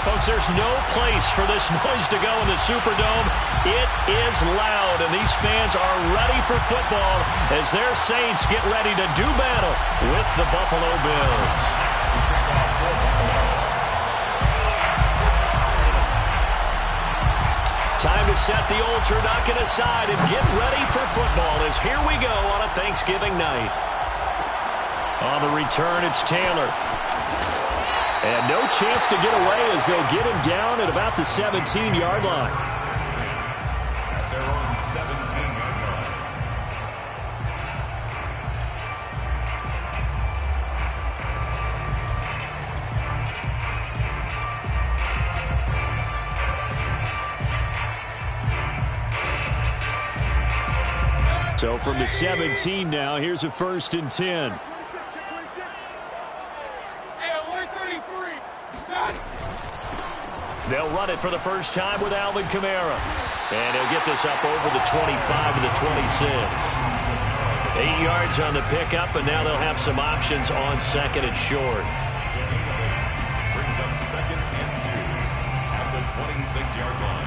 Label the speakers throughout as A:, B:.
A: Folks, there's no place for this noise to go in the Superdome. It is loud, and these fans are ready for football as their Saints get ready to do battle with the Buffalo Bills. Time to set the old turducken aside and get ready for football as here we go on a Thanksgiving night. On the return, it's Taylor. And no chance to get away as they'll get him down at about the 17-yard line.
B: At their own 17-yard line.
A: So from the 17 now, here's a 1st and 10. They'll run it for the first time with Alvin Kamara. And he'll get this up over the 25 to the 26. 8 yards on the pickup, and now they'll have some options on 2nd and short.
B: Brings up 2nd and 2 at the 26-yard line.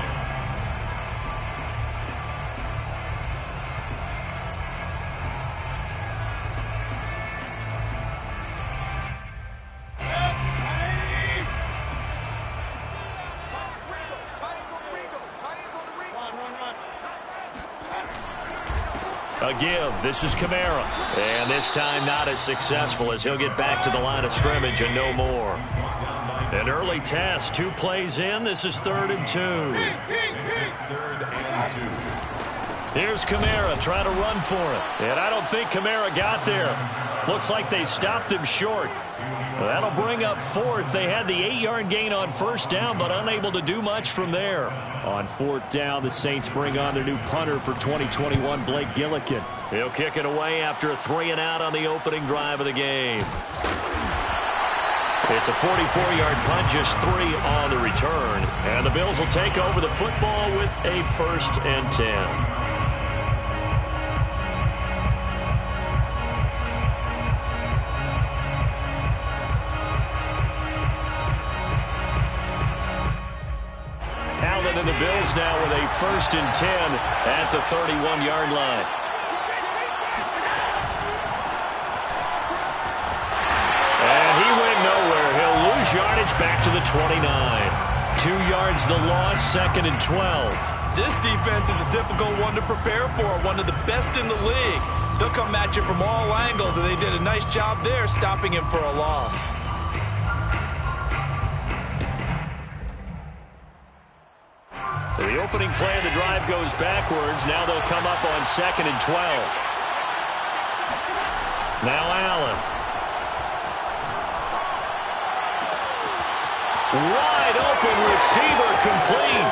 A: A give. This is Kamara. And this time not as successful as he'll get back to the line of scrimmage and no more. An early test. 2 plays in. This is 3rd and 2.
B: 3rd and 2.
A: Here's Kamara trying to run for it. And I don't think Kamara got there. Looks like they stopped him short. That'll bring up 4th. They had the 8-yard gain on 1st down, but unable to do much from there. On 4th down, the Saints bring on their new punter for 2021, Blake Gillikin. He'll kick it away after a 3-and-out on the opening drive of the game. It's a 44-yard punt, just 3 on the return. And the Bills will take over the football with a 1st and 10. And the Bills now with a 1st and 10 at the 31-yard line. And he went nowhere. He'll lose yardage back to the 29. 2 yards the loss, 2nd and 12.
C: This defense is a difficult one to prepare for, one of the best in the league. They'll come at you from all angles, and they did a nice job there stopping him for a loss.
A: So the opening play of the drive goes backwards. Now they'll come up on 2nd and 12. Now Allen. Wide open receiver complete.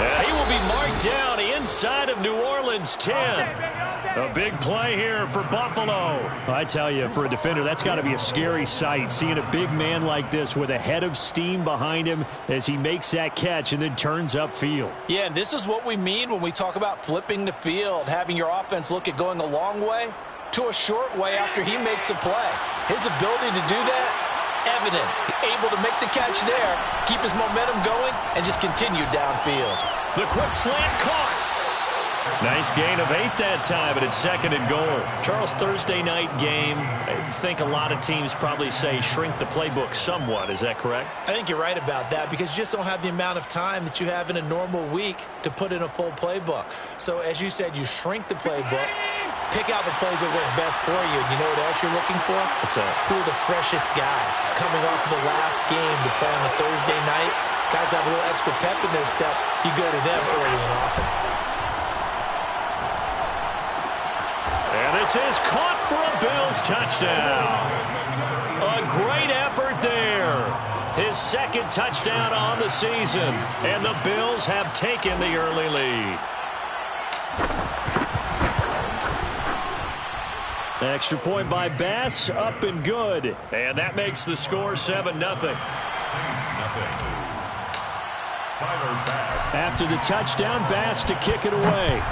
A: And he will be marked down inside of New Orleans 10. A big play here for Buffalo. I tell you, for a defender, that's got to be a scary sight, seeing a big man like this with a head of steam behind him as he makes that catch and then turns upfield.
C: Yeah, and this is what we mean when we talk about flipping the field, having your offense look at going a long way to a short way after he makes a play. His ability to do that, evident. Able to make the catch there, keep his momentum going, and just continue downfield.
A: The quick slant caught. Nice gain of 8 that time, but it's 2nd and goal. Charles, Thursday night game, I think a lot of teams probably say shrink the playbook somewhat. Is that correct?
C: I think you're right about that because you just don't have the amount of time that you have in a normal week to put in a full playbook. So as you said, you shrink the playbook, pick out the plays that work best for you. You know what else you're looking for?
A: What's that?
C: Who are the freshest guys coming off of the last game to play on a Thursday night? Guys have a little extra pep in their step. You go to them early and often.
A: And this is caught for a Bills touchdown. A great effort there. His 2nd touchdown on the season. And the Bills have taken the early lead. Extra point by Bass, up and good. And that makes the score 7-0.
B: Saints nothing. Tyler Bass.
A: After the touchdown, Bass to kick it away.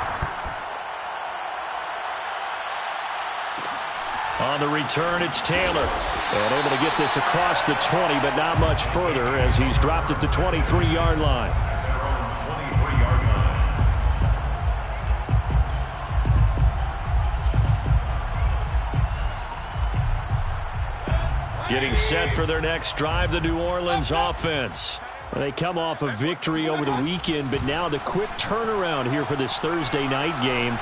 A: On the return, it's Taylor. And able to get this across the 20, but not much further as he's dropped at the 23-yard line.
B: 23-yard line.
A: Getting set for their next drive, the New Orleans offense. They come off a victory over the weekend, but now the quick turnaround here for this Thursday night game.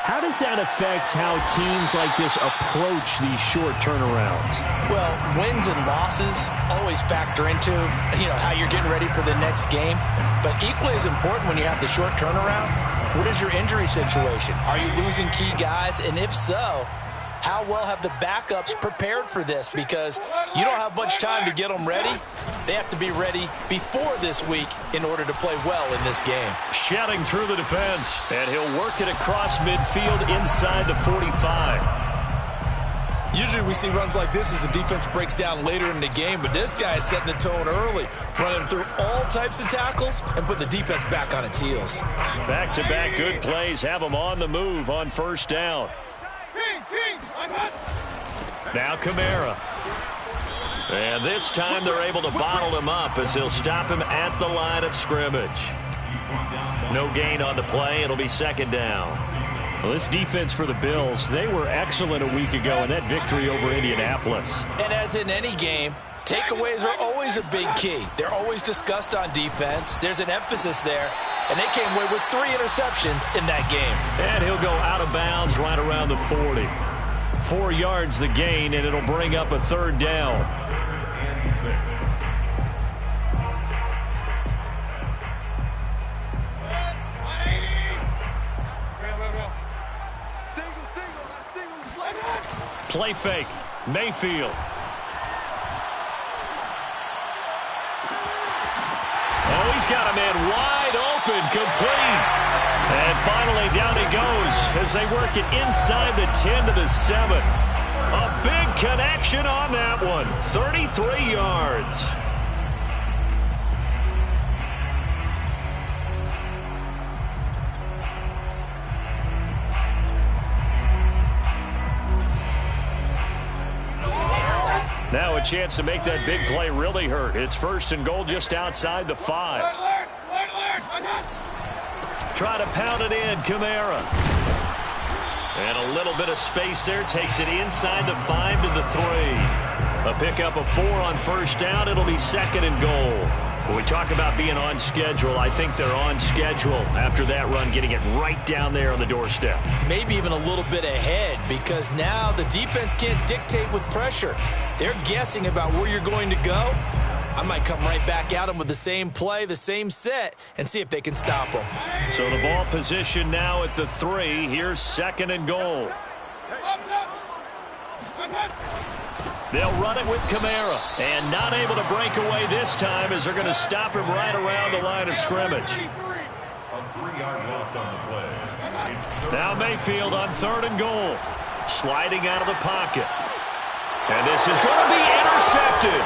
A: How does that affect how teams like this approach these short turnarounds?
C: Well, wins and losses always factor into, how you're getting ready for the next game. But equally as important when you have the short turnaround, what is your injury situation? Are you losing key guys? And if so, how well have the backups prepared for this? Because you don't have much time to get them ready. They have to be ready before this week in order to play well in this game.
A: Shedding through the defense, and he'll work it across midfield inside the 45.
D: Usually we see runs like this as the defense breaks down later in the game, but this guy is setting the tone early, running through all types of tackles and putting the defense back on its heels.
A: Back-to-back good plays have him on the move on first down. Now Kamara. And this time they're able to bottle him up as he'll stop him at the line of scrimmage. No gain on the play. It'll be second down. Well, this defense for the Bills, they were excellent a week ago in that victory over Indianapolis.
C: And as in any game, takeaways are always a big key. They're always discussed on defense. There's an emphasis there. And they came away with 3 interceptions in that game.
A: And he'll go out of bounds right around the 40. 4 yards the gain, and it'll bring up a third down.
B: And 6.
A: Play fake. Mayfield. Oh, he's got a man wide open, complete. And finally down he goes as they work it inside the 10 to the 7. A big connection on that one. 33 yards. Now a chance to make that big play really hurt. It's first and goal just outside the 5. Try to pound it in, Kamara. And a little bit of space there. Takes it inside the 5 to the 3. A pickup of 4 on first down. It'll be second and goal. When we talk about being on schedule, I think they're on schedule after that run, getting it right down there on the doorstep.
D: Maybe even a little bit ahead, because now the defense can't dictate with pressure. They're guessing about where you're going to go. I might come right back at them with the same play, the same set, and see if they can stop them.
A: So the ball position now at the 3. Here's second and goal. They'll run it with Kamara, and not able to break away this time as they're going to stop him right around the line of scrimmage.
B: A 3-yard loss on the play.
A: Now Mayfield on third and goal. Sliding out of the pocket. And this is going to be intercepted.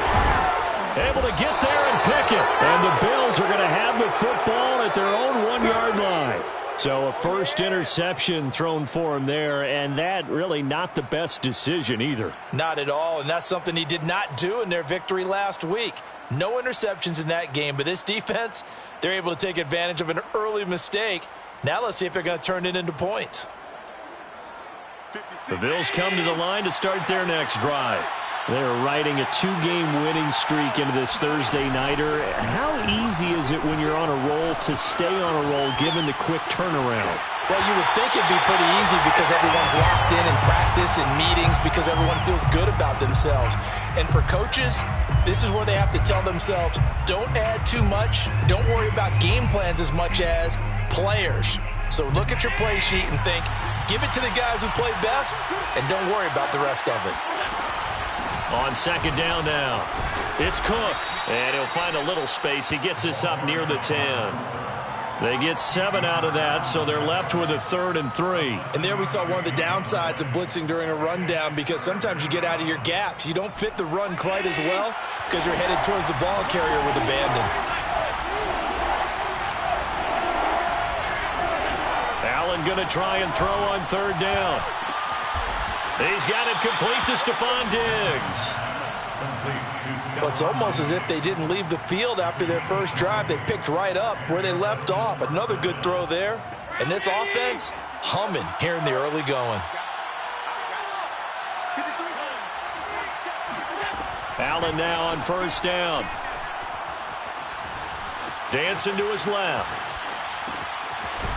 A: Able to get there and pick it. And the Bills are going to have the football at their own 1-yard line. So a first interception thrown for him there, and that really not the best decision either.
C: Not at all, and that's something he did not do in their victory last week. No interceptions in that game, but this defense, they're able to take advantage of an early mistake. Now let's see if they're going to turn it into points.
A: The Bills come to the line to start their next drive. They're riding a 2-game winning streak into this Thursday nighter. How easy is it when you're on a roll to stay on a roll given the quick turnaround?
C: Well, you would think it'd be pretty easy because everyone's locked in practice and meetings, because everyone feels good about themselves. And for coaches, this is where they have to tell themselves, don't add too much. Don't worry about game plans as much as players. So look at your play sheet and think, give it to the guys who play best, and don't worry about the rest of it.
A: On second down now, it's Cook, and he'll find a little space. He gets us up near the 10. They get 7 out of that, so they're left with a 3rd and 3.
D: And there we saw one of the downsides of blitzing during a rundown, because sometimes you get out of your gaps. You don't fit the run quite as well because you're headed towards the ball carrier with abandon.
A: Allen going to try and throw on 3rd down. He's got it complete to Stephon Diggs.
C: Well, it's almost as if they didn't leave the field after their first drive. They picked right up where they left off. Another good throw there. And this offense, humming here in the early going.
A: Allen now on first down. Dancing to his left.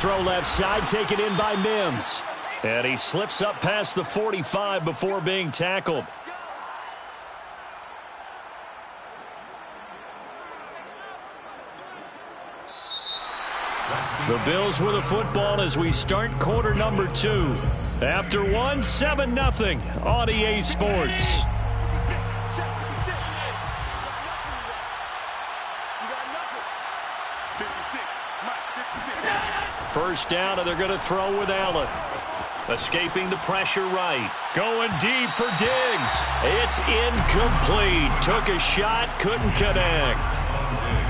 A: Throw left side, taken in by Mims. And he slips up past the 45 before being tackled. The Bills with the football as we start quarter number 2. After 1, 7-0 on EA Sports. First down, and they're going to throw with Allen. Escaping the pressure right. Going deep for Diggs. It's incomplete. Took a shot, couldn't connect.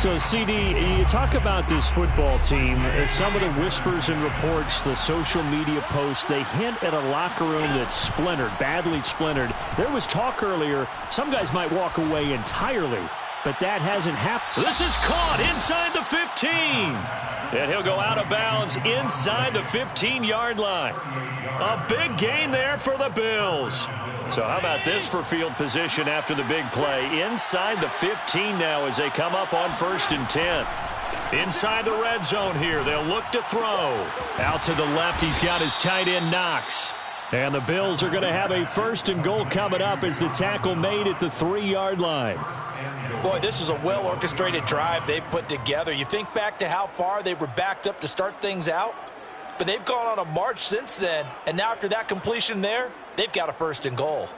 E: So, CD, you talk about this football team. Some of the whispers and reports, the social media posts, they hint at a locker room that's splintered, badly splintered. There was talk earlier, some guys might walk away entirely, but that hasn't happened.
A: This is caught inside the 15. And he'll go out of bounds inside the 15-yard line. A big gain there for the Bills. So how about this for field position after the big play? Inside the 15 now as they come up on 1st and 10. Inside the red zone here. They'll look to throw. Out to the left, he's got his tight end Knox. And the Bills are going to have a 1st and goal coming up as the tackle made at the 3-yard line.
C: Boy, this is a well-orchestrated drive they've put together. You think back to how far they were backed up to start things out, but they've gone on a march since then, and now after that completion there, they've got a 1st and goal.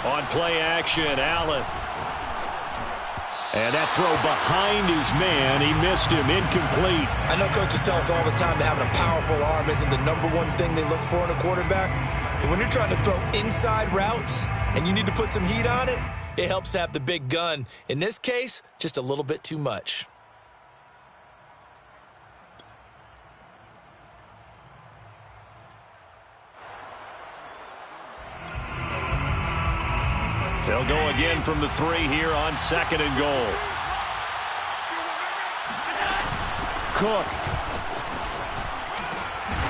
A: On play action, Allen. And that throw behind his man. He missed him. Incomplete.
D: I know coaches tell us all the time that having a powerful arm isn't the #1 thing they look for in a quarterback. But when you're trying to throw inside routes and you need to put some heat on it, it helps to have the big gun. In this case, just a little bit too much.
A: They'll go again from the 3 here on 2nd and goal. Cook.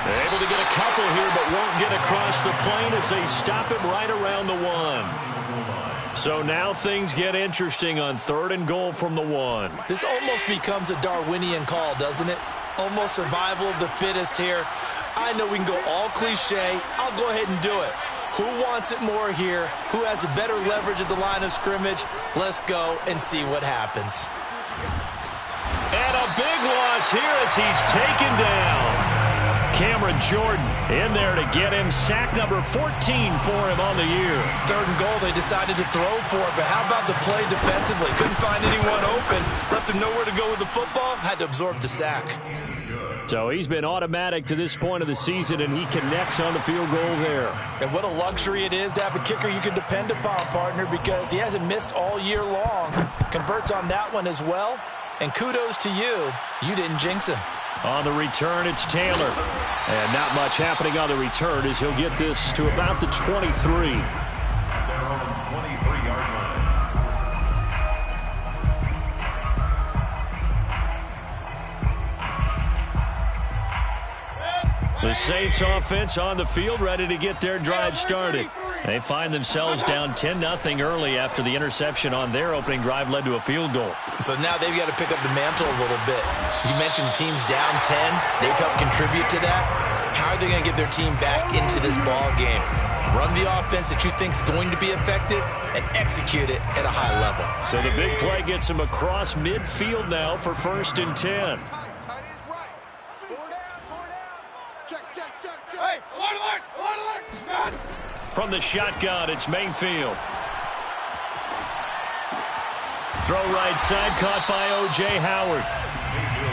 A: They're able to get a couple here, but won't get across the plane as they stop him right around the 1. So now things get interesting on 3rd and goal from the 1.
D: This almost becomes a Darwinian call, doesn't it? Almost survival of the fittest here. I know we can go all cliche. I'll go ahead and do it. Who wants it more here? Who has a better leverage at the line of scrimmage? Let's go and see what happens.
A: And a big loss here as he's taken down. Cameron Jordan in there to get him. Sack number 14 for him on the year.
D: 3rd and goal, they decided to throw for it, but how about the play defensively? Couldn't find anyone open. Left him nowhere to go with the football. Had to absorb the sack.
A: So he's been automatic to this point of the season, and he connects on the field goal there.
C: And what a luxury it is to have a kicker you can depend upon, partner, because he hasn't missed all year long. Converts on that one as well. And kudos to you. You didn't jinx him.
A: On the return, it's Taylor. And not much happening on the return as he'll get this to about the 23.
B: They're on the 23-yard line.
A: The Saints offense on the field ready to get their drive started. They find themselves down 10-0 early after the interception on their opening drive led to a field goal.
D: So now they've got to pick up the mantle a little bit. You mentioned the team's down 10. They've helped contribute to that. How are they going to get their team back into this ball game? Run the offense that you think is going to be effective and execute it at a high level.
A: So the big play gets him across midfield now for 1st and 10. From the shotgun, it's Mayfield. Throw right side, caught by O.J. Howard.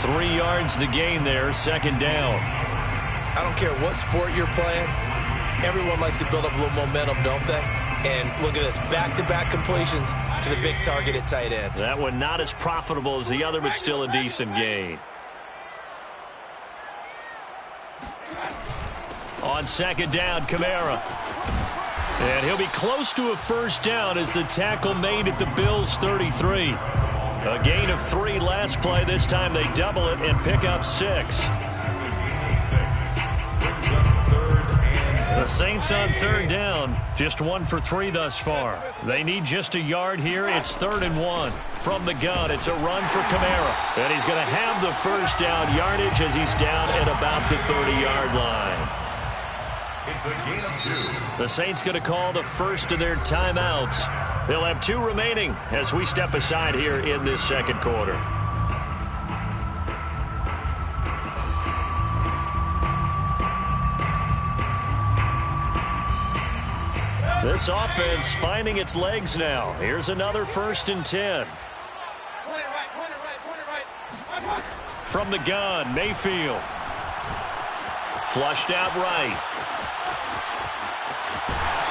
A: 3 yards the gain there, 2nd down.
D: I don't care what sport you're playing, everyone likes to build up a little momentum, don't they? And look at this, back-to-back completions to the big target at tight end.
A: That one not as profitable as the other, but still a decent gain. On second down, Kamara. And he'll be close to a first down as the tackle made at the Bills' 33. A gain of 3 last play. This time they double it and pick up 6. The Saints on third down, just 1 for 3 thus far. They need just a yard here. It's 3rd and 1. From the gun, it's a run for Kamara. And he's going to have the first down yardage as he's down at about the 30-yard line.
B: It's a gain of 2.
A: The Saints going to call the first of their timeouts. They'll have 2 remaining as we step aside here in this second quarter. This offense finding its legs now. Here's another 1st and 10. From the gun, Mayfield. Flushed out right.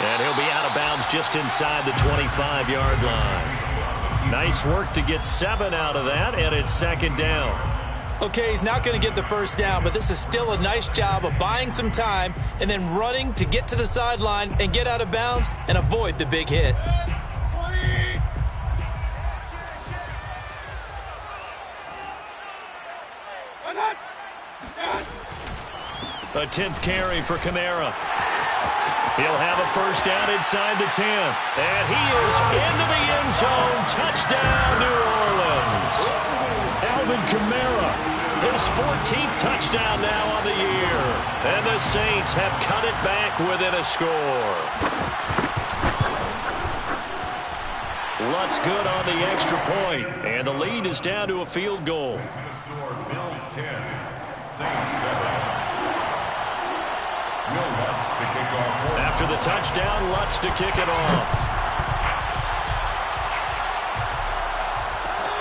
A: And he'll be out of bounds just inside the 25-yard line. Nice work to get 7 out of that, and it's 2nd down.
D: Okay, he's not going to get the first down, but this is still a nice job of buying some time and then running to get to the sideline and get out of bounds and avoid the big hit.
A: A 10th carry for Kamara. He'll have a first down inside the 10. And he is into the end zone. Touchdown, New Orleans. Alvin Kamara, his 14th touchdown now on the year. And the Saints have cut it back within a score. Lutz good on the extra point. And the lead is down to a field goal.
B: Bills 10, Saints 7. Lutz to kick off.
A: After the touchdown, Lutz to kick it off.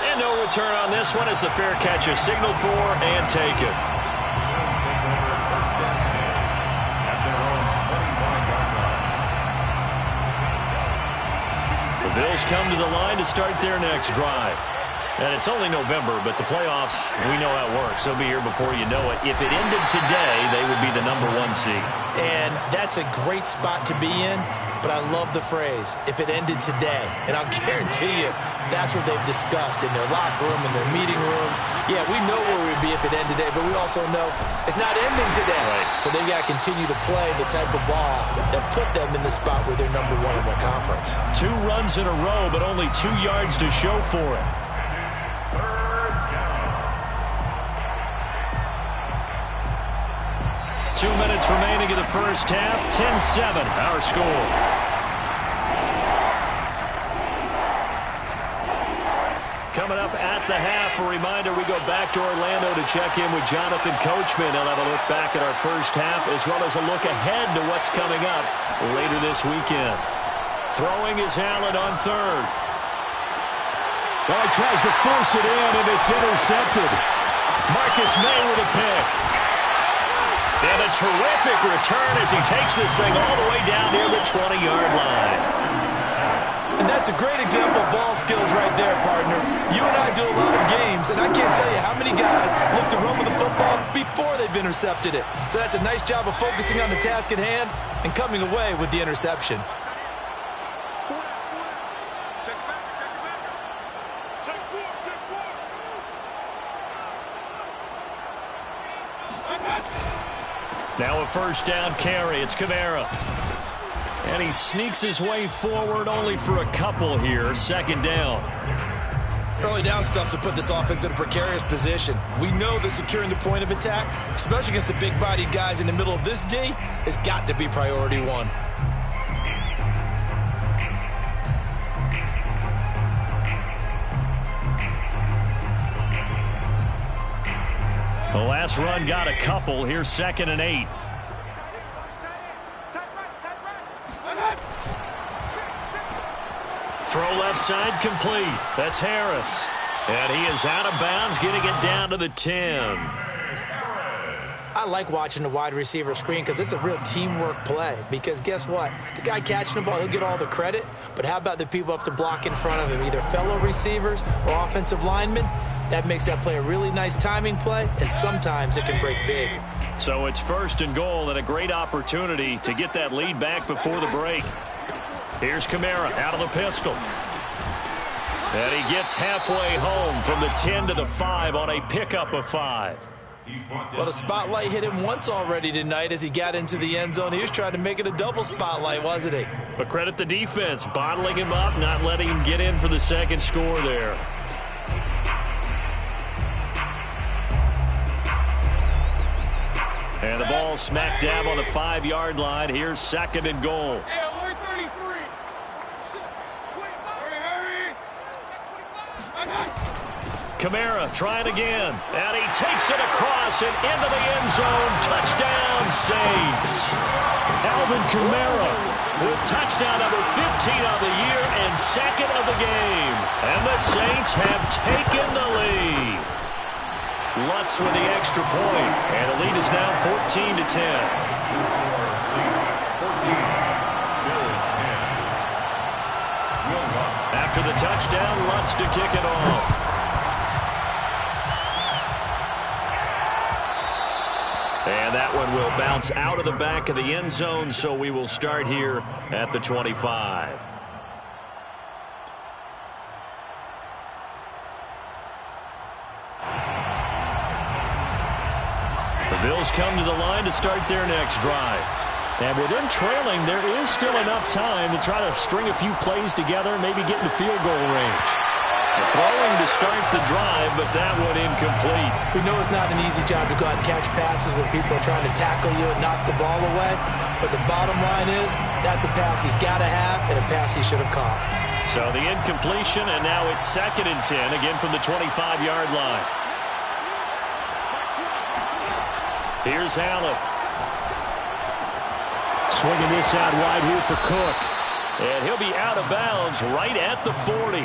A: And no return on this one as the fair catch is signaled for and taken.
B: Bills take over 1st and 10 at their own 25-yard line.
A: The Bills come to the line to start their next drive. And it's only November, but the playoffs, we know how it works. They'll be here before you know it. If it ended today, they would be the #1 seed.
D: And that's a great spot to be in, but I love the phrase, if it ended today. And I'll guarantee you, that's what they've discussed in their locker room, in their meeting rooms. Yeah, we know where we'd be if it ended today, but we also know it's not ending today.
A: Right.
D: So they've got to continue to play the type of ball that put them in the spot where they're #1 in their conference.
A: 2 runs in a row, but only 2 yards to show for it. 2 minutes remaining in the first half. 10-7, our score. Coming up at the half, a reminder, we go back to Orlando to check in with Jonathan Coachman. He'll have a look back at our first half as well as a look ahead to what's coming up later this weekend. Throwing is Allen on 3rd.
E: Well, he tries to force it in, and it's intercepted.
A: Marcus May with a pick. And a terrific return as he takes this thing all the way down near the 20-yard line.
D: And that's a great example of ball skills right there, partner. You and I do a lot of games, and I can't tell you how many guys look to run with the football before they've intercepted it. So that's a nice job of focusing on the task at hand and coming away with the interception.
A: Now a first down carry. It's Kamara. And he sneaks his way forward only for a couple here. 2nd down.
D: Early down stuff to put this offense in a precarious position. We know that securing the point of attack, especially against the big-bodied guys in the middle of this D, has got to be priority 1.
A: The last run got a couple. Here's 2nd and 8. Throw left side complete. That's Harris. And he is out of bounds, getting it down to the 10.
D: I I like watching the wide receiver screen because it's a real teamwork play. Because guess what? The guy catching the ball, he'll get all the credit. But how about the people up to block in front of him, either fellow receivers or offensive linemen? That makes that play a really nice timing play, and sometimes it can break big.
A: So it's 1st and goal and a great opportunity to get that lead back before the break. Here's Kamara out of the pistol. And he gets halfway home from the 10 to the 5 on a pickup of 5.
D: Well, the spotlight hit him once already tonight as he got into the end zone. He was trying to make it a double spotlight, wasn't he?
A: But credit the defense, bottling him up, not letting him get in for the second score there. And the ball smack dab on the 5-yard line. Here's 2nd and goal. Kamara trying again, and he takes it across and into the end zone. Touchdown, Saints. Alvin Kamara with touchdown number 15 of the year and 2nd of the game. And the Saints have taken the lead. Lutz with the extra point, and the lead is now 14-10. After the touchdown, Lutz to kick it off. And that one will bounce out of the back of the end zone, so we will start here at the 25. The Bills come to the line to start their next drive. And with them trailing, there is still enough time to try to string a few plays together and maybe get in the field goal range. The throwing to start the drive, but that one incomplete.
D: We know it's not an easy job to go out and catch passes when people are trying to tackle you and knock the ball away. But the bottom line is, that's a pass he's got to have and a pass he should have caught.
A: So the incompletion, and now it's 2nd and 10, again from the 25-yard line. Here's Allen.
E: Swinging this out wide here for Cook.
A: And he'll be out of bounds right at the 40.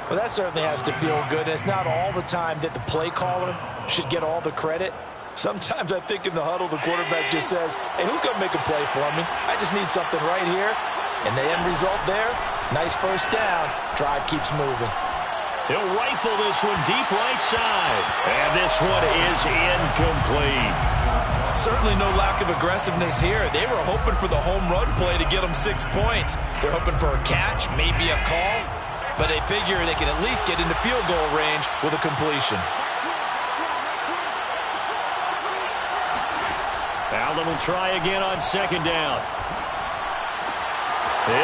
C: Well, that certainly has to feel good. It's not all the time that the play caller should get all the credit. Sometimes I think in the huddle, the quarterback just says, hey, who's going to make a play for me? I just need something right here. And the end result there, nice first down. Drive keeps moving.
A: He'll rifle this one deep right side. And this one is incomplete.
D: Certainly no lack of aggressiveness here. They were hoping for the home run play to get them 6 points. They're hoping for a catch, maybe a call. But they figure they can at least get into field goal range with a completion.
A: Allen will try again on 2nd down.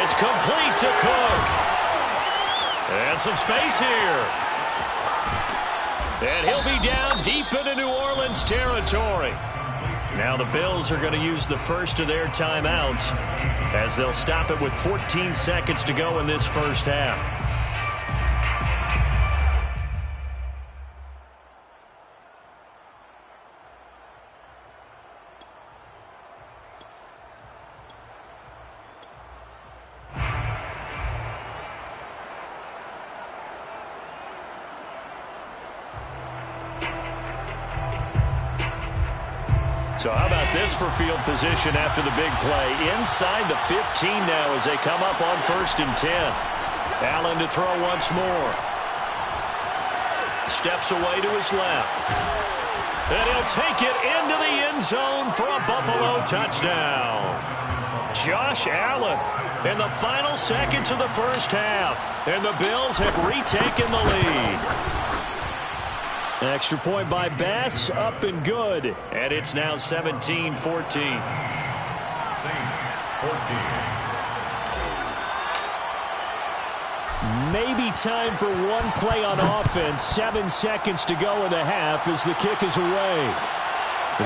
A: It's complete to Cook. And some space here. And he'll be down deep into New Orleans territory. Now the Bills are going to use the first of their timeouts as they'll stop it with 14 seconds to go in this first half. So how about this for field position after the big play? Inside the 15 now as they come up on 1st and 10. Allen to throw once more. Steps away to his left. And he'll take it into the end zone for a Buffalo touchdown. Josh Allen in the final seconds of the first half. And the Bills have retaken the lead. Extra point by Bass, up and good. And it's now 17-14.
B: Saints, 14.
E: Maybe time for one play on offense. 7 seconds to go in the half as the kick is away.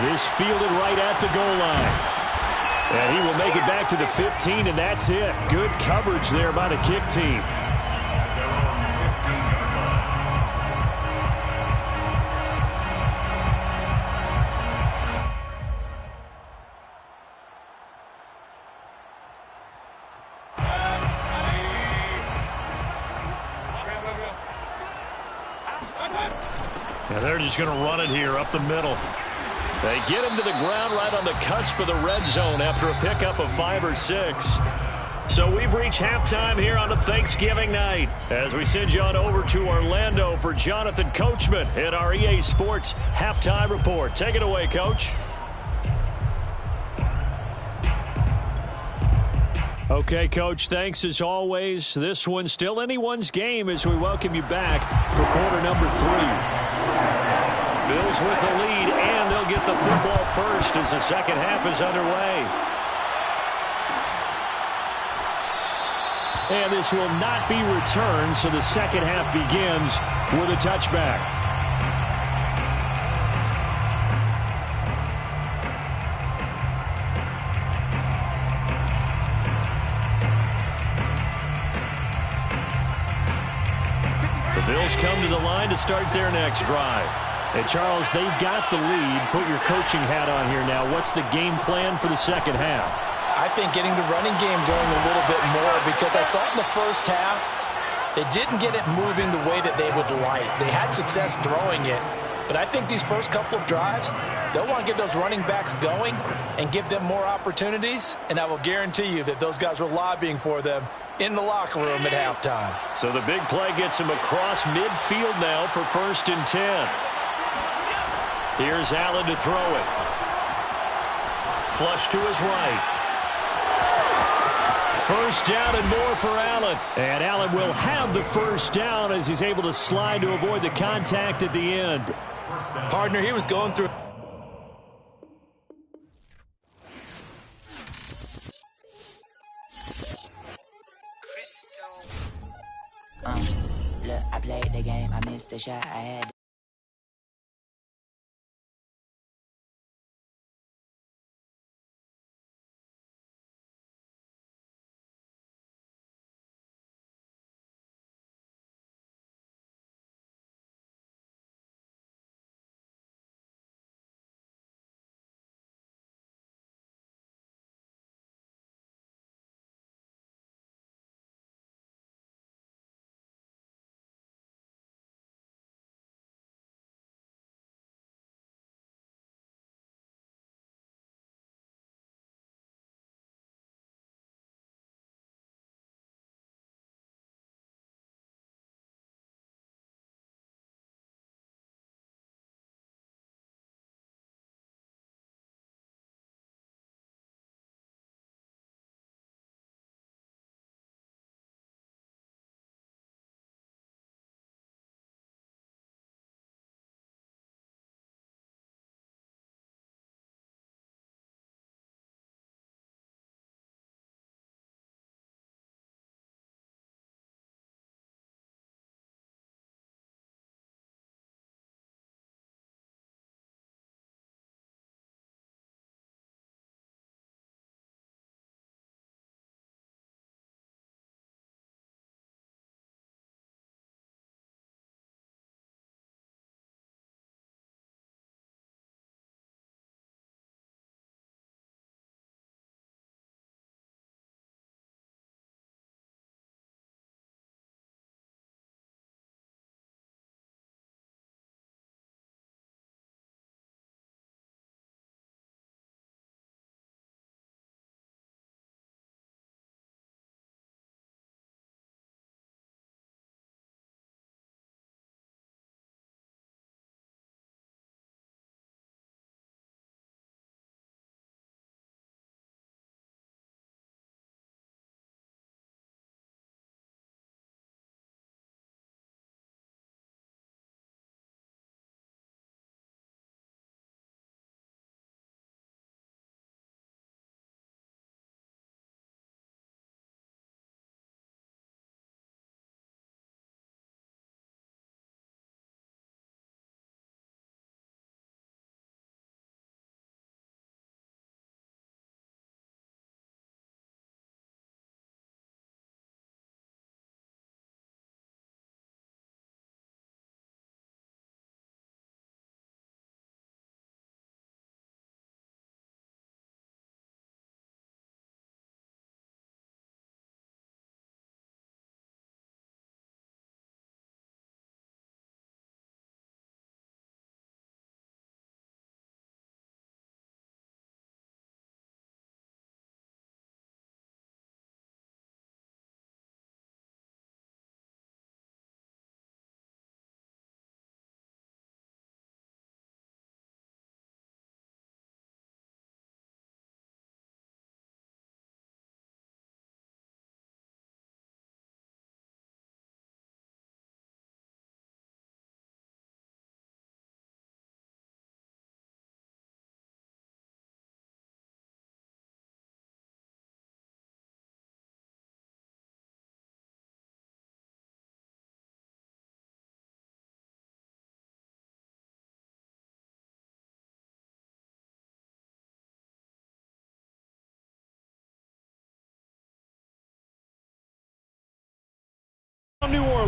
E: This fielded right at the goal line. And he will make it back to the 15, and that's it. Good coverage there by the kick team.
A: They're just going to run it here up the middle. They get him to the ground right on the cusp of the red zone after a pickup of 5 or 6. So we've reached halftime here on a Thanksgiving night as we send you on over to Orlando for Jonathan Coachman in our EA Sports Halftime Report. Take it away, Coach.
E: Okay, Coach, thanks as always. This one's still anyone's game as we welcome you back for quarter number 3.
A: Bills with the lead, and they'll get the football first as the second half is underway.
E: And this will not be returned, so the second half begins with a touchback.
A: The Bills come to the line to start their next drive.
E: And, Charles, they've got the lead. Put your coaching hat on here now. What's the game plan for the second half?
C: I think getting the running game going a little bit more, because I thought in the first half they didn't get it moving the way that they would like. They had success throwing it, but I think these first couple of drives, they'll want to get those running backs going and give them more opportunities, and I will guarantee you that those guys were lobbying for them in the locker room at halftime.
A: So the big play gets him across midfield now for 1st and 10. Here's Allen to throw it. Flush to his right. First down and more for Allen.
E: And Allen will have the first down as he's able to slide to avoid the contact at the end.
D: Partner, he was going through.
F: Look, I played the game, I missed the shot, I had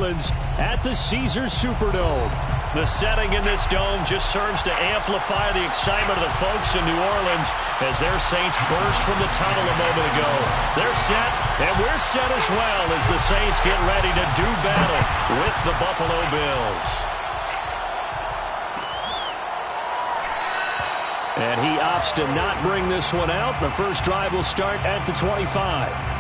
E: Orleans at the Caesars Superdome.
A: The setting in this dome just serves to amplify the excitement of the folks in New Orleans as their Saints burst from the tunnel a moment ago. They're set, and we're set as well as the Saints get ready to do battle with the Buffalo Bills.
E: And he opts to not bring this one out. The first drive will start at the 25.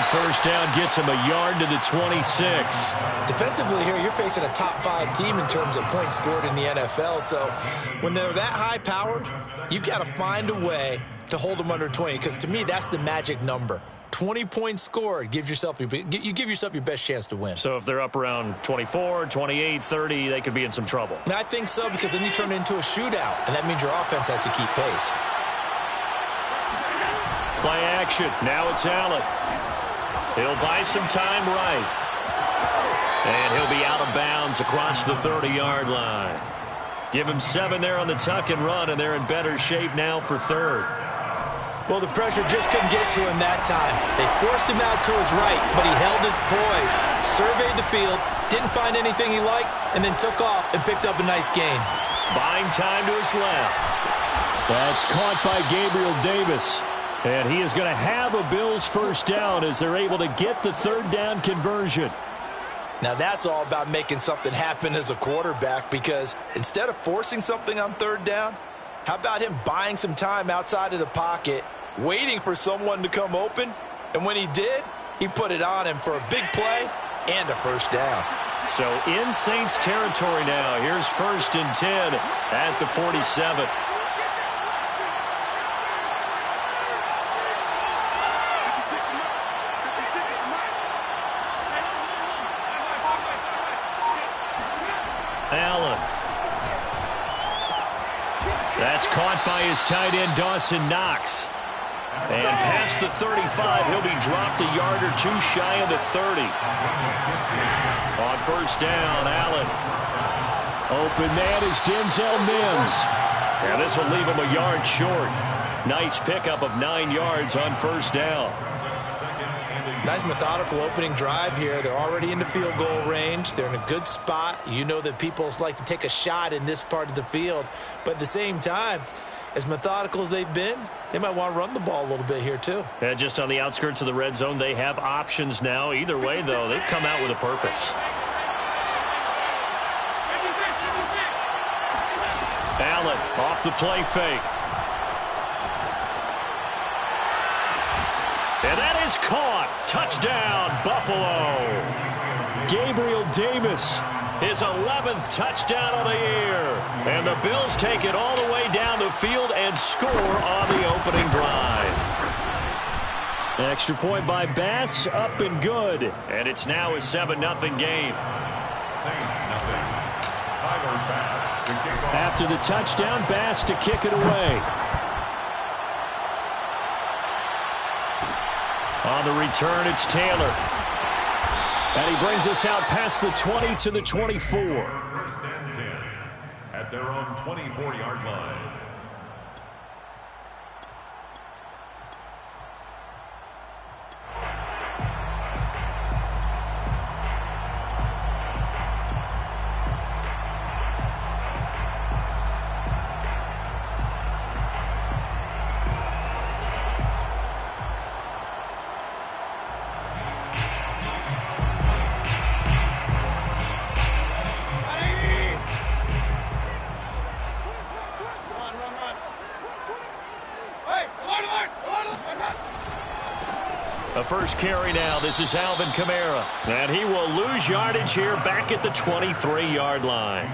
A: First down gets him a yard to the 26.
D: Defensively here, you're facing a top 5 team in terms of points scored in the NFL. So when they're that high-powered, you've got to find a way to hold them under 20. Because to me, that's the magic number. 20 points scored gives yourself you give yourself your best chance to win.
A: So if they're up around 24, 28, 30, they could be in some trouble.
D: And I think so, because then you turn it into a shootout, and that means your offense has to keep pace.
A: Play action. Now it's Allen. He'll buy some time right. And he'll be out of bounds across the 30-yard line. Give him 7 there on the tuck and run, and they're in better shape now for third.
D: Well, the pressure just couldn't get to him that time. They forced him out to his right, but he held his poise, surveyed the field, didn't find anything he liked, and then took off and picked up a nice gain.
A: Buying time to his left.
E: That's caught by Gabriel Davis. And he is going to have a Bills first down as they're able to get the third down conversion.
C: Now that's all about making something happen as a quarterback, because instead of forcing something on third down, how about him buying some time outside of the pocket, waiting for someone to come open, and when he did, he put it on him for a big play and a first down.
A: So in Saints territory now, here's 1st and 10 at the 47. Allen. That's caught by his tight end, Dawson Knox. And past the 35, he'll be dropped a yard or two shy of the 30. On first down, Allen.
E: Open man is Denzel Mims.
A: Yeah, this will leave him a yard short. Nice pickup of 9 yards on first down.
D: Nice methodical opening drive here. They're already in the field goal range. They're in a good spot. You know that people like to take a shot in this part of the field. But at the same time, as methodical as they've been, they might want to run the ball a little bit here too.
A: Yeah, just on the outskirts of the red zone, they have options now. Either way, though, they've come out with a purpose. Allen off the play fake. And that is caught. Touchdown, Buffalo.
E: Gabriel Davis.
A: His 11th touchdown of the year. And the Bills take it all the way down the field and score on the opening drive.
E: Extra point by Bass, up and good.
A: And it's now a 7-0 game.
B: Saints nothing. Tyler Bass to kick off.
E: After the touchdown, Bass to kick it away.
A: On the return, it's Taylor.
E: And he brings us out past the 20 to the 24.
B: First and 10 at their own 24-yard line.
A: The first carry now. This is Alvin Kamara. And he will lose yardage here back at the 23-yard line.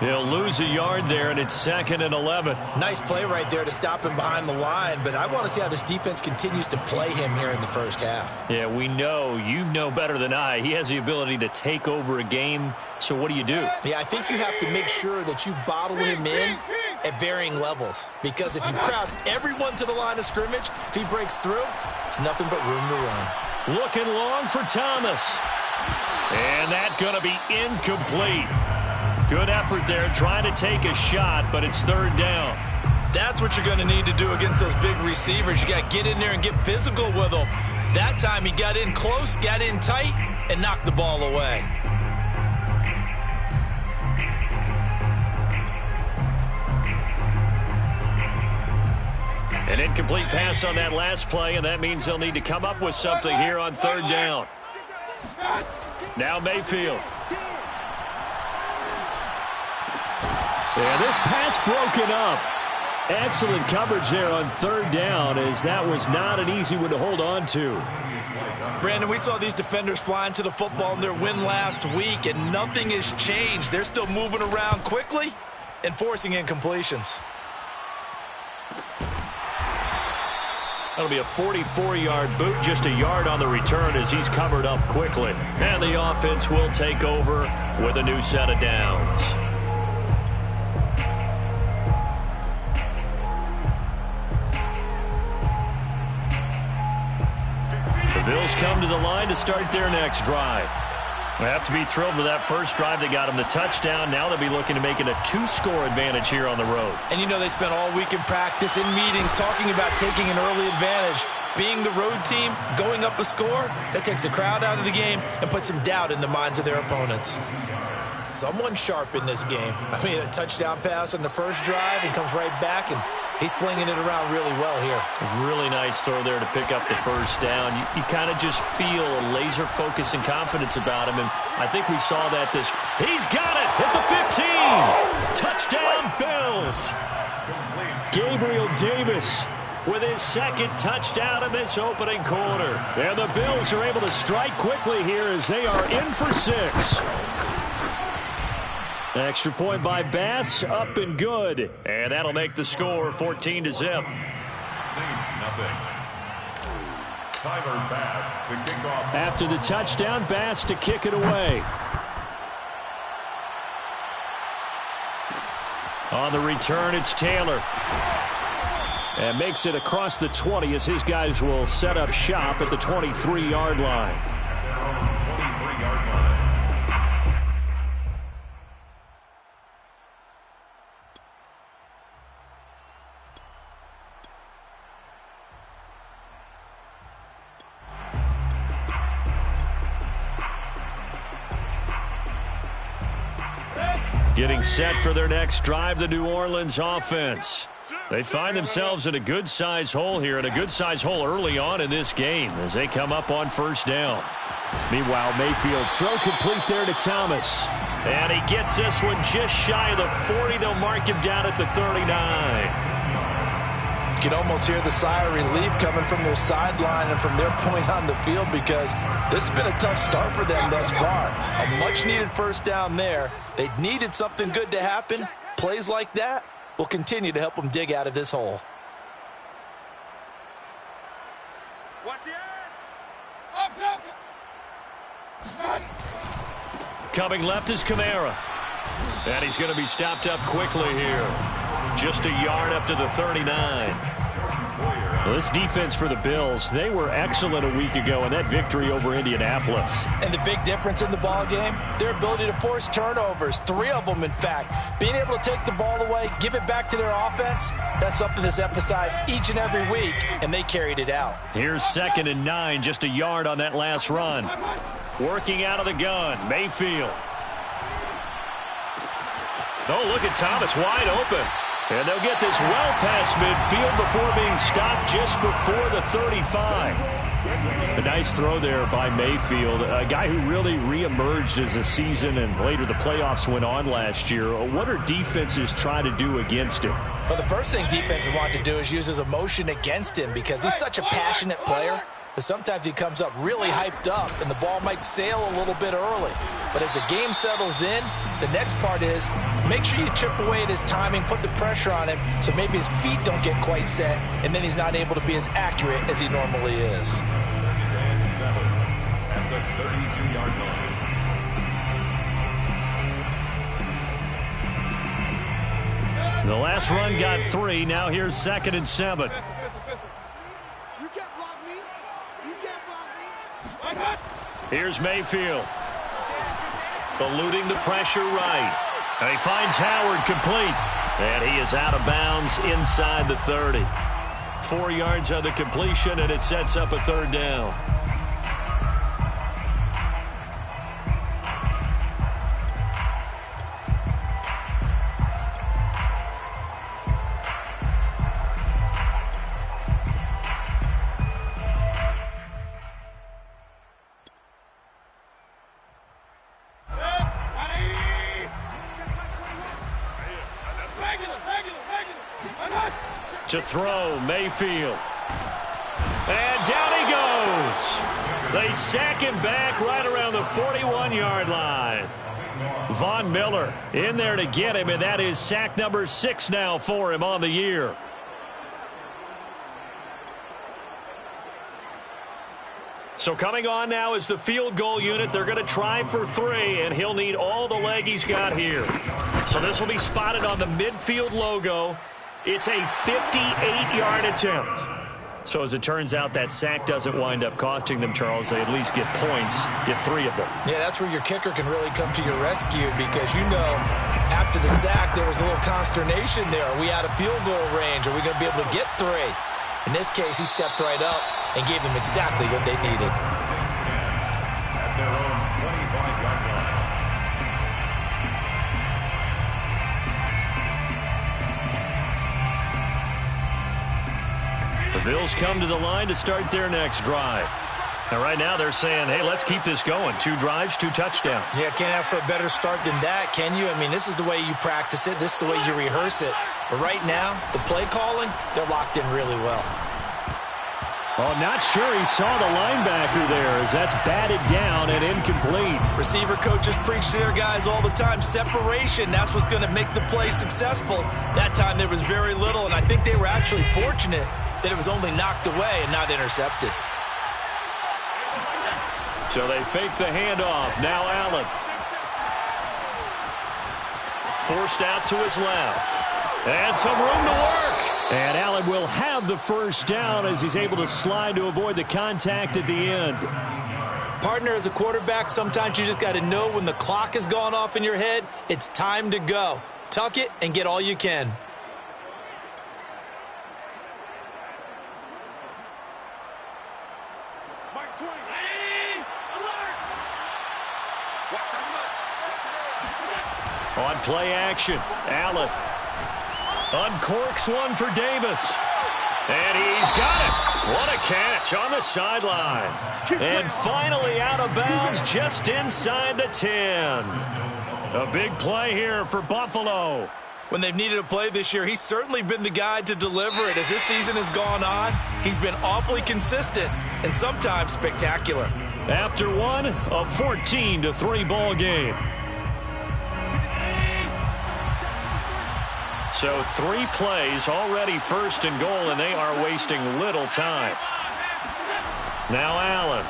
A: They'll lose a yard there, and it's 2nd and 11.
D: Nice play right there to stop him behind the line, but I want to see how this defense continues to play him here in the first half.
A: Yeah, we know. You know better than I. He has the ability to take over a game, so what do you do?
D: Yeah, I think you have to make sure that you bottle him in at varying levels, because if you crowd everyone to the line of scrimmage, if he breaks through, there's nothing but room to run.
A: Looking long for Thomas. And that's going to be incomplete. Good effort there trying to take a shot, but it's 3rd down.
D: That's what you're going to need to do against those big receivers. You got to get in there and get physical with them. That time he got in close, got in tight, and knocked the ball away.
A: An incomplete pass on that last play, and that means they'll need to come up with something here on 3rd down. Now Mayfield. And this pass broken up. Excellent coverage there on 3rd down, as that was not an easy one to hold on to.
D: Brandon, we saw these defenders flying to the football in their win last week, and nothing has changed. They're still moving around quickly and forcing incompletions.
A: That'll be a 44-yard boot, just a yard on the return as he's covered up quickly. And the offense will take over with a new set of downs. The Bills come to the line to start their next drive. They have to be thrilled with that first drive. They got them the touchdown. Now they'll be looking to make it a 2-score advantage here on the road.
D: And you know they spent all week in practice, in meetings, talking about taking an early advantage. Being the road team, going up a score, that takes the crowd out of the game and puts some doubt in the minds of their opponents. Someone sharp in this game. I mean, a touchdown pass on the first drive and comes right back, and he's flinging it around really well here.
A: Really nice throw there to pick up the first down. You kind of just feel a laser focus and confidence about him, and I think we saw that this. He's got it at the 15. Touchdown, Bills. Gabriel Davis with his 2nd touchdown in this opening quarter. And the Bills are able to strike quickly here as they are in for 6. Extra point by Bass, up and good. And that'll make the score 14-0.
B: Saints nothing. Tyler Bass to kick off.
A: After the touchdown, Bass to kick it away. On the return, it's Taylor. And makes it across the 20 as his guys will set up shop at the 23-yard line.
B: 23-yard line.
A: Getting set for their next drive, the New Orleans offense. They find themselves in a good-sized hole here, and a good-sized hole early on in this game as they come up on 1st down. Meanwhile, Mayfield throw complete there to Thomas. And he gets this one just shy of the 40. They'll mark him down at the 39.
C: You can almost hear the sigh of relief coming from their sideline and from their point on the field, because this has been a tough start for them thus far. A much-needed first down there. They needed something good to happen. Plays like that will continue to help them dig out of this hole.
A: Coming left is Kamara. And he's going to be stopped up quickly here. Just a yard up to the 39. Well, this defense for the Bills, they were excellent a week ago in that victory over Indianapolis.
C: And the big difference in the ball game, their ability to force turnovers, 3 of them in fact. Being able to take the ball away, give it back to their offense, that's something that's emphasized each and every week, and they carried it out.
A: Here's 2nd and 9, just a yard on that last run. Working out of the gun, Mayfield. Oh, look at Thomas wide open. And they'll get this well past midfield before being stopped just before the 35. A nice throw there by Mayfield, a guy who really reemerged as the season and later the playoffs went on last year. What are defenses trying to do against him?
C: Well, the first thing defenses want to do is use his emotion against him, because he's such a passionate player that sometimes he comes up really hyped up and the ball might sail a little bit early. But as the game settles in, the next part is make sure you chip away at his timing, put the pressure on him so maybe his feet don't get quite set, and then he's not able to be as accurate as he normally is.
B: 2nd and 7 at the 32-yard line.
A: The last run got 3. Now here's 2nd and 7.
G: You can't block me. You can't block me.
A: Here's Mayfield. Eluding the pressure right. And he finds Howard complete. And he is out of bounds inside the 30. 4 yards on the completion, and it sets up a 3rd down. To throw, Mayfield. And down he goes. They sack him back right around the 41-yard line. Von Miller in there to get him, and that is sack number 6 now for him on the year. So coming on now is the field goal unit. They're going to try for 3, and he'll need all the leg he's got here. So this will be spotted on the midfield logo. It's a 58-yard attempt. So as it turns out, that sack doesn't wind up costing them, Charles. They at least get points, get 3 of them. Yeah, that's where your kicker can really come to your rescue because, you know, after the sack, there was a little consternation there. Are we out of field goal range? Are we going to be able to get 3? In this case, he stepped right up and gave them exactly what they needed.
B: At their own 25-yard line.
A: The Bills come to the line to start their next drive. And right now they're saying, hey, let's keep this going. 2 drives, 2 touchdowns.
C: Yeah, can't ask for a better start than that, can you? I mean, this is the way you practice it. This is the way you rehearse it. But right now, the play calling, they're locked in really well.
E: Oh, not sure he saw the linebacker there as that's batted down and incomplete.
C: Receiver coaches preach to their guys all the time. Separation, that's what's going to make the play successful. That time there was very little, and I think they were actually fortunate that it was only knocked away and not intercepted.
A: So they fake the handoff. Now Allen. Forced out to his left. And some room to work.
E: And Allen will have the first down as he's able to slide to avoid the contact at the end.
C: Partner, as a quarterback, sometimes you just got to know when the clock has gone off in your head, it's time to go. Tuck it and get all you can.
A: On play action, Allen uncorks one for Davis. And he's got it. What a catch on the sideline. And finally out of bounds just inside the 10. A big play here for Buffalo.
C: When they've needed a play this year, he's certainly been the guy to deliver it. As this season has gone on, he's been awfully consistent and sometimes spectacular.
A: After one, a 14-3 ball game. So 3 plays, already first and goal, and they are wasting little time. Now Allen.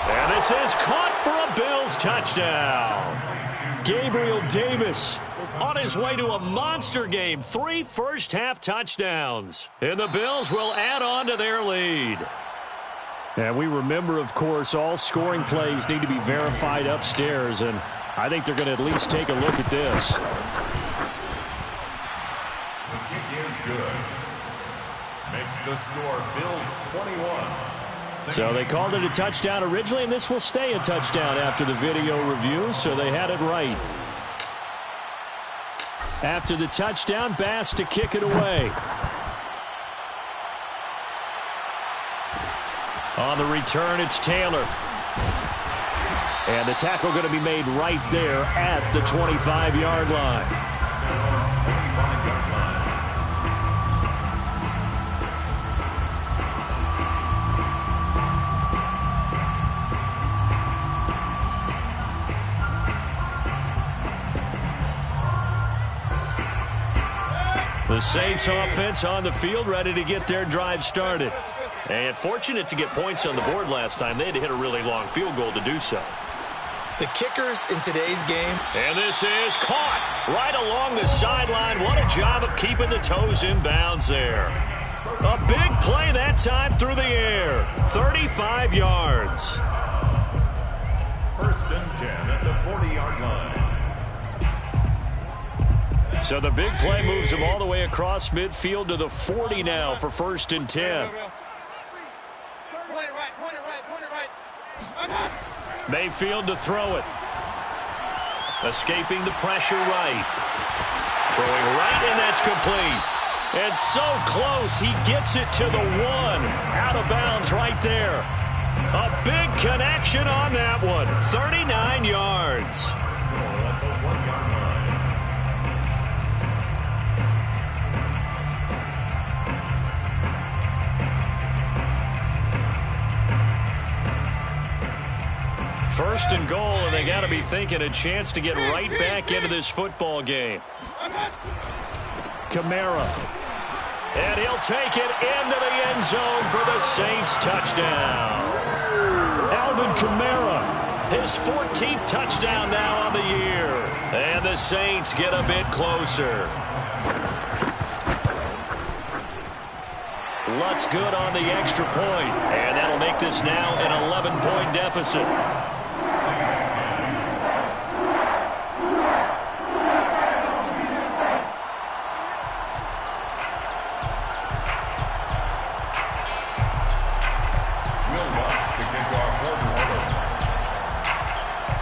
A: And this is caught for a Bills touchdown. Gabriel Davis on his way to a monster game. 3 first-half touchdowns. And the Bills will add on to their lead.
E: And we remember, of course, all scoring plays need to be verified upstairs, and I think they're going to at least take a look at this.
B: The kick is good. Makes the score Bills 21.
E: So they called it a touchdown originally, and this will stay a touchdown after the video review, so they had it right. After the touchdown, Bass to kick it away.
A: On the return, it's Taylor.
E: And the tackle going to be made right there at the 25-yard line.
B: 25-yard line.
A: The Saints offense on the field, ready to get their drive started. And fortunate to get points on the board last time. They had to hit a really long field goal to do so.
D: The kickers in today's game.
A: And this is caught right along the sideline. What a job of keeping the toes in bounds there. A big play that time through the air. 35 yards.
B: First and 10 at the 40-yard line.
A: So the big play moves him all the way across midfield to the 40 now for first and 10. Mayfield to throw it. Escaping the pressure right. Throwing right, and that's complete. And so close, he gets it to the 1. Out of bounds right there. A big connection on that one. 39 yards.
B: At the 1-yard line.
A: First and goal, and they got to be thinking a chance to get right back into this football game. Kamara. And he'll take it into the end zone for the Saints touchdown. Alvin Kamara, his 14th touchdown now on the year. And the Saints get a bit closer. Lutz good on the extra point, and that'll make this now an 11-point deficit.
B: Saints 10. Will Lutz to kick off for New Orleans.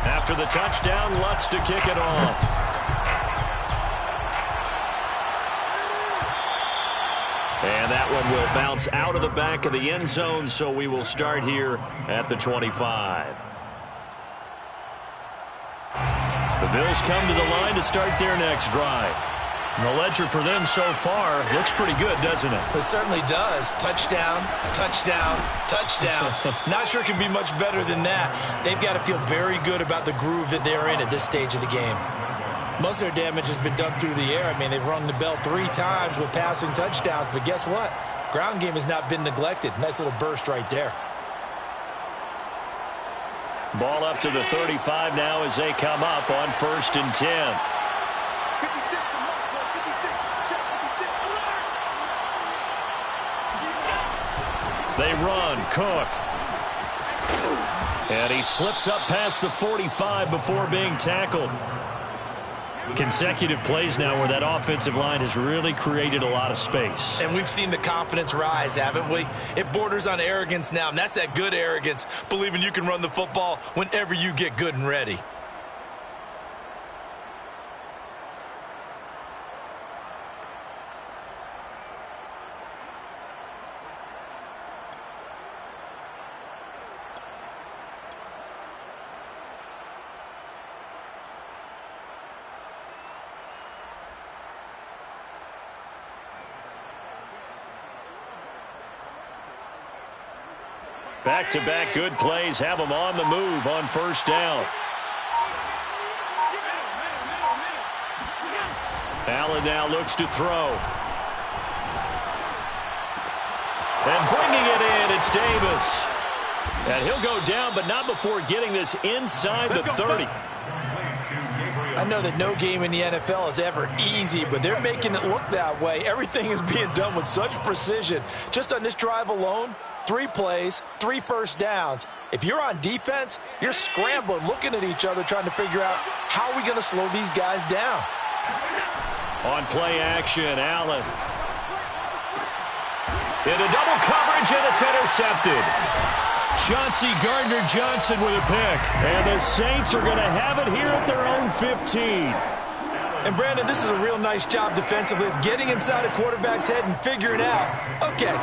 A: After the touchdown, Lutz to kick it off. And that one will bounce out of the back of the end zone, so we will start here at the 25. The Bills come to the line to start their next drive. And the ledger for them so far looks pretty good, doesn't it?
D: It certainly does. Touchdown, touchdown, touchdown. Not sure it can be much better than that. They've got to feel very good about the groove that they're in at this stage of the game. Most of their damage has been done through the air. I mean, they've rung the bell 3 times with passing touchdowns, but guess what? Ground game has not been neglected. Nice little burst right there.
A: Ball up to the 35 now as they come up on first and 10. They run. Cook. And he slips up past the 45 before being tackled. Consecutive plays now where that offensive line has really created a lot of space.
D: And we've seen the confidence rise, haven't we? It borders on arrogance now, and that's that good arrogance, believing you can run the football whenever you get good and ready.
A: Back-to-back good plays have them on the move on first down. Allen now looks to throw. And bringing it in, it's Davis. And he'll go down, but not before getting this inside the 30.
D: I know that no game in the NFL is ever easy, but they're making it look that way. Everything is being done with such precision. Just on this drive alone, 3 plays, 3 first downs. If you're on defense, you're scrambling, looking at each other, trying to figure out how are we going to slow these guys down.
A: On play action, Allen. Into double coverage, and it's intercepted. Chauncey Gardner-Johnson with a pick. And the Saints are going to have it here at their own 15.
D: And, Brandon, this is a real nice job defensively of getting inside a quarterback's head and figuring out, okay,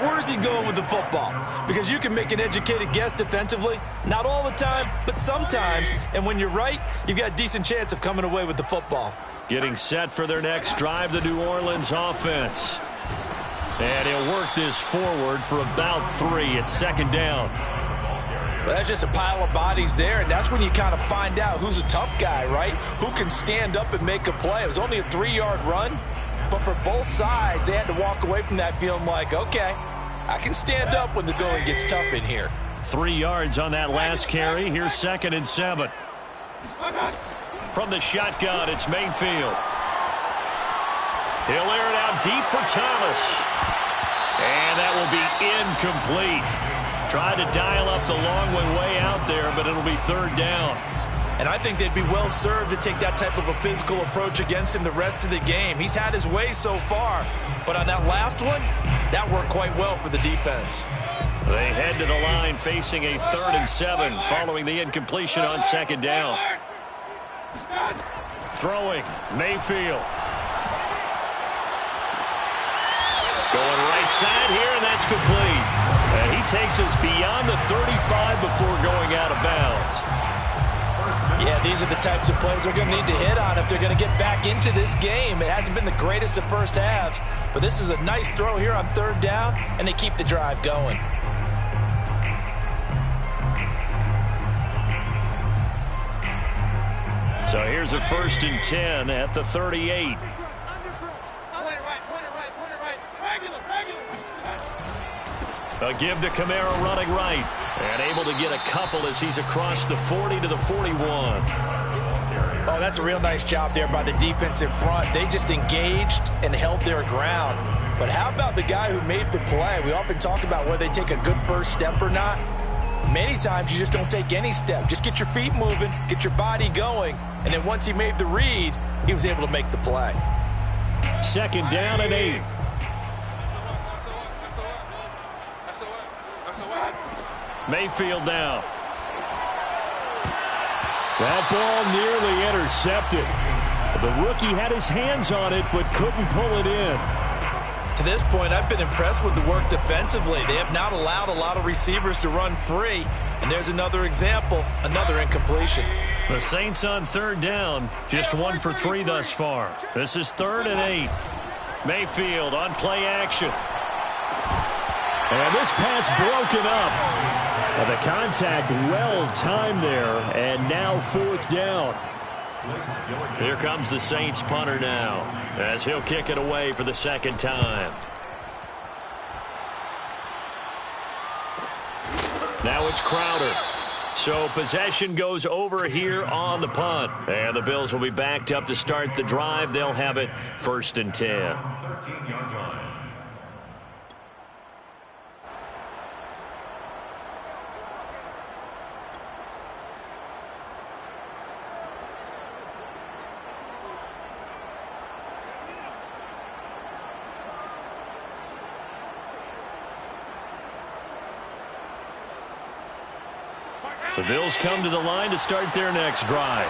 D: where's he going with the football? Because you can make an educated guess defensively. Not all the time, but sometimes. And when you're right, you've got a decent chance of coming away with the football.
A: Getting set for their next drive, the New Orleans offense. And he'll work this forward for about 3 at second down.
C: Well, that's just a pile of bodies there, and that's when you kind of find out who's a tough guy, right? Who can stand up and make a play. It was only a 3-yard run, But for both sides, they had to walk away from that feeling like, okay, I can stand up when the going gets tough in here.
A: 3 yards on that last carry. Here's 2nd and 7. From the shotgun, it's Mayfield. He'll air it out deep for Thomas. And that will be incomplete. Tried to dial up the long one way out there, but it'll be 3rd down.
D: And I think they'd be well served to take that type of a physical approach against him the rest of the game. He's had his way so far, but on that last one, that worked quite well for the defense.
A: They head to the line facing a 3rd and 7 following the incompletion on 2nd down. Throwing, Mayfield. Going right side here, and that's complete. And he takes us beyond the 35 before going out of bounds.
C: Yeah, these are the types of plays they're going to need to hit on if they're going to get back into this game. It hasn't been the greatest of first halves, but this is a nice throw here on 3rd down, and they keep the drive going.
A: So here's a 1st and 10 at the 38. A give to Kamara running right. And able to get a couple as he's across the 40 to the 41.
C: Oh, that's a real nice job there by the defense in front. They just engaged and held their ground. But how about the guy who made the play? We often talk about whether they take a good first step or not. Many times you just don't take any step. Just get your feet moving, get your body going, and then once he made the read, he was able to make the play.
A: 2nd down and 8. Mayfield now.
E: That ball nearly intercepted. The rookie had his hands on it but couldn't pull it in.
D: To this point, I've been impressed with the work defensively. They have not allowed a lot of receivers to run free. And there's another example, another incompletion.
A: The Saints on 3rd down, just 1 for 3 thus far. This is 3rd and 8. Mayfield on play action.
E: And this pass broken up. The contact well timed there, and now 4th down.
A: Here comes the Saints punter now, as he'll kick it away for the 2nd time. Now it's Crowder. So possession goes over here on the punt. And the Bills will be backed up to start the drive. They'll have it 1st and 10.
B: 13-yard line.
A: The Bills come to the line to start their next drive.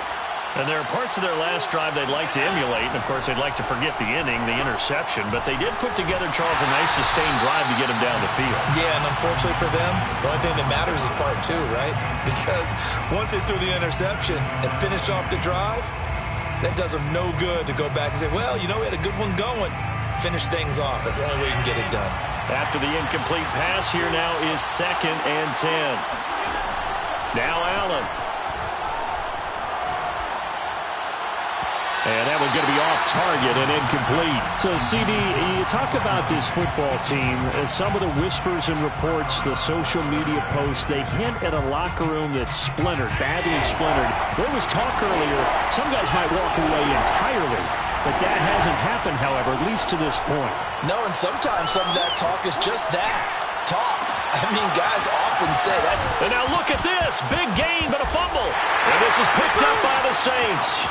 A: And there are parts of their last drive they'd like to emulate. And, of course, they'd like to forget the inning, the interception. But they did put together, Charles, a nice sustained drive to get him down the field.
D: Yeah, and unfortunately for them, the only thing that matters is part 2, right? Because once they threw the interception and finished off the drive, that does them no good to go back and say, well, you know, we had a good one going. Finish things off. That's the only way you can get it done.
A: After the incomplete pass, here now is 2nd and 10. Now Allen.
E: And that one's going to be off target and incomplete. So, CD, you talk about this football team. Some of the whispers and reports, the social media posts, they hint at a locker room that's splintered, badly splintered. There was talk earlier, some guys might walk away entirely. But that hasn't happened, however, at least to this point.
C: No, and sometimes some of that talk is just that, talk. I mean, guys often say that.
A: And now look at this. Big gain, but a fumble. And this is picked up by the Saints.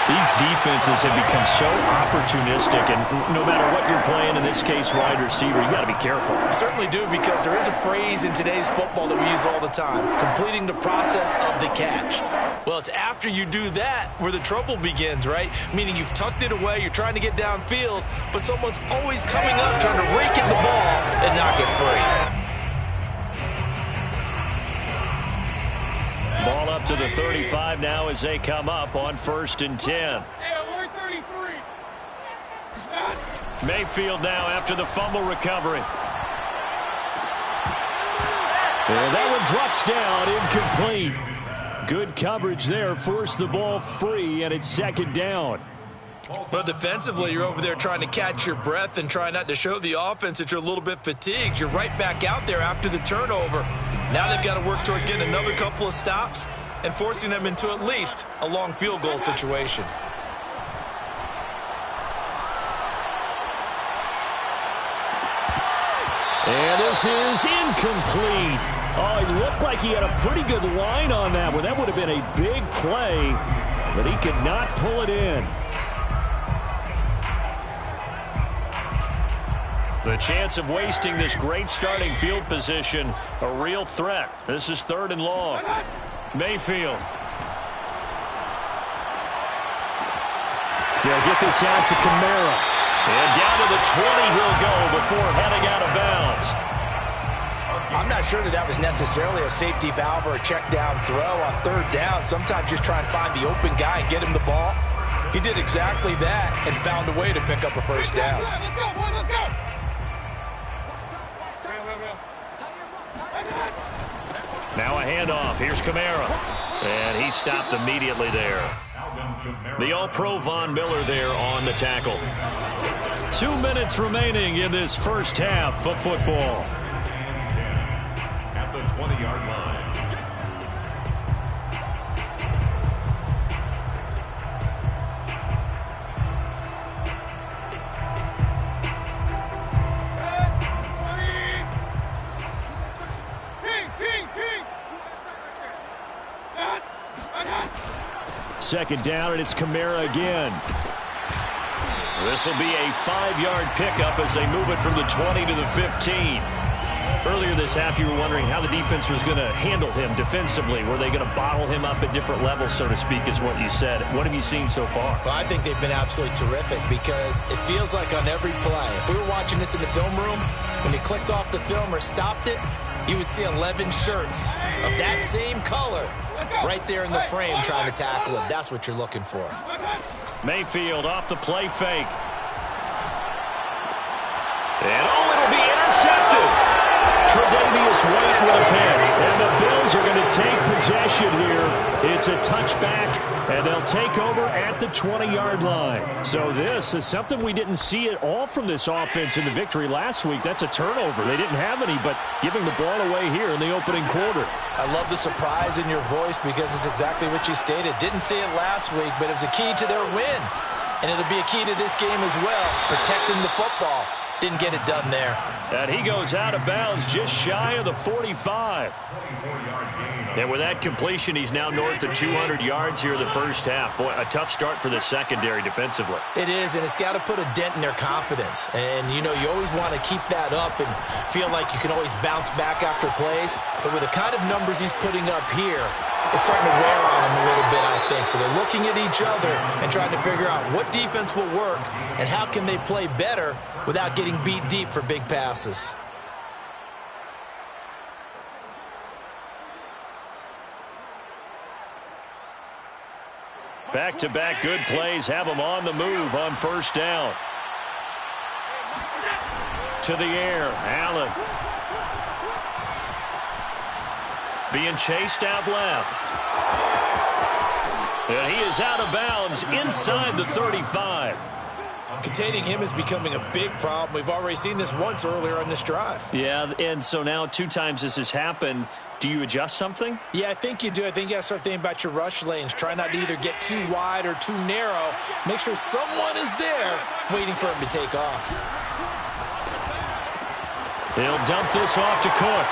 A: These defenses have become so opportunistic, and no matter what you're playing, in this case, wide receiver, you got to be careful.
D: I certainly do, because there is a phrase in today's football that we use all the time, completing the process of the catch. Well, it's after you do that where the trouble begins, right? Meaning you've tucked it away, you're trying to get downfield, but someone's always coming up trying to rake in the ball and knock it free.
A: Ball up to the 35 now as they come up on 1st and 10. Mayfield now after the fumble recovery.
E: And that one drops down, incomplete. Good coverage there, forced the ball free, and it's 2nd down.
D: Well, defensively, you're over there trying to catch your breath and try not to show the offense that you're a little bit fatigued. You're right back out there after the turnover. Now they've got to work towards getting another couple of stops and forcing them into at least a long field goal situation.
E: And this is incomplete. Oh, he looked like he had a pretty good line on that one. That would have been a big play, but he could not pull it in.
A: The chance of wasting this great starting field position, a real threat. This is 3rd and long. Mayfield.
E: They'll get this out to Kamara.
A: And down to the 20 he'll go before heading out of bounds.
C: I'm not sure that was necessarily a safety valve or a check down throw on 3rd down. Sometimes just try and find the open guy and get him the ball. He did exactly that and found a way to pick up a 1st down.
G: Let's go.
A: Now a handoff. Here's Kamara. And he stopped immediately there. The All-Pro Von Miller there on the tackle.
E: 2 minutes remaining in this first half of football.
B: At the 20-yard line.
E: Second down, and it's Kamara again.
A: This will be a 5-yard pickup as they move it from the 20 to the 15. Earlier this half, you were wondering how the defense was going to handle him defensively. Were they going to bottle him up at different levels, so to speak, is what you said. What have you seen so far?
D: Well, I think they've been absolutely terrific because it feels like on every play, if we were watching this in the film room, when they clicked off the film or stopped it, you would see 11 shirts of that same color right there in the frame trying to tackle him. That's what you're looking for.
A: Mayfield off the play fake. And it'll be intercepted. Tre'Davious White with a pick.
E: And the Bills are going to take possession here. It's a touchback, and they'll take over at the 20-yard line. So this is something we didn't see at all from this offense in the victory last week. That's a turnover. They didn't have any, but giving the ball away here in the opening quarter.
C: I love the surprise in your voice because it's exactly what you stated. Didn't see it last week, but it was a key to their win. And it'll be a key to this game as well, protecting the football. Didn't get it done there.
A: And he goes out of bounds just shy of the 45. And with that completion, he's now north of 200 yards here in the first half. Boy, a tough start for the secondary defensively.
D: It is, and it's got to put a dent in their confidence. And, you know, you always want to keep that up and feel like you can always bounce back after plays. But with the kind of numbers he's putting up here, it's starting to wear on him a little bit, I think. So they're looking at each other and trying to figure out what defense will work and how can they play better without getting beat deep for big passes.
A: Back-to-back good plays have them on the move on 1st down. To the air, Allen. Being chased out left. And he is out of bounds inside the 35.
D: Containing him is becoming a big problem. We've already seen this once earlier on this drive.
A: Yeah, and so now 2 times this has happened. Do you adjust something?
D: Yeah, I think you do. I think you got to start thinking about your rush lanes. Try not to either get too wide or too narrow. Make sure someone is there waiting for him to take off.
A: He'll dump this off to Cook.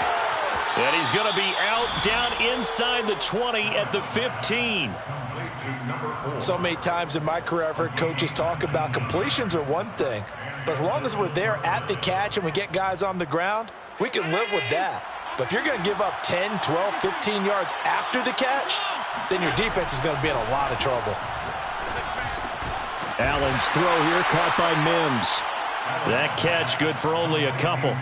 A: And he's going to be out down inside the 20 at the 15.
C: So many times in my career I've heard coaches talk about completions are one thing, but as long as we're there at the catch and we get guys on the ground, we can live with that. But if you're going to give up 10, 12, 15 yards after the catch, then your defense is going to be in a lot of trouble.
E: Allen's throw here caught by Mims.
A: That catch good for only a couple.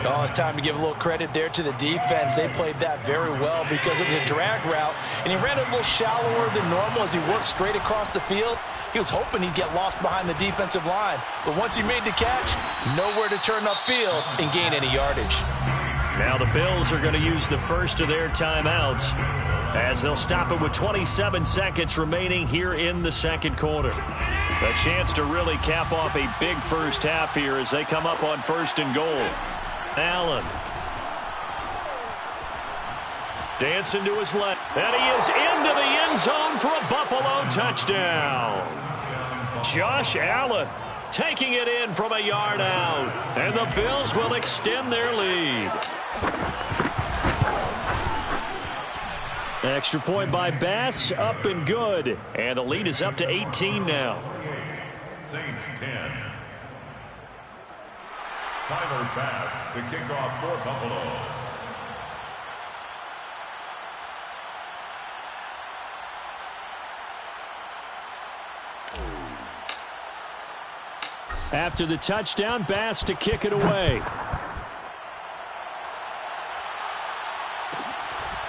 C: Oh, it's time to give a little credit there to the defense. They played that very well because it was a drag route, and he ran it a little shallower than normal as he worked straight across the field. He was hoping he'd get lost behind the defensive line, but once he made the catch, nowhere to turn upfield and gain any yardage.
A: Now the Bills are going to use the first of their timeouts as they'll stop it with 27 seconds remaining here in the second quarter. A chance to really cap off a big first half here as they come up on 1st and goal. Allen. Dancing to his left. And he is into the end zone for a Buffalo touchdown. Josh Allen taking it in from a yard out. And the Bills will extend their lead. Extra point by Bass, up and good. And the lead is up to 18 now.
B: Saints 10. Tyler Bass to kick off for Buffalo.
E: After the touchdown, Bass to kick it away.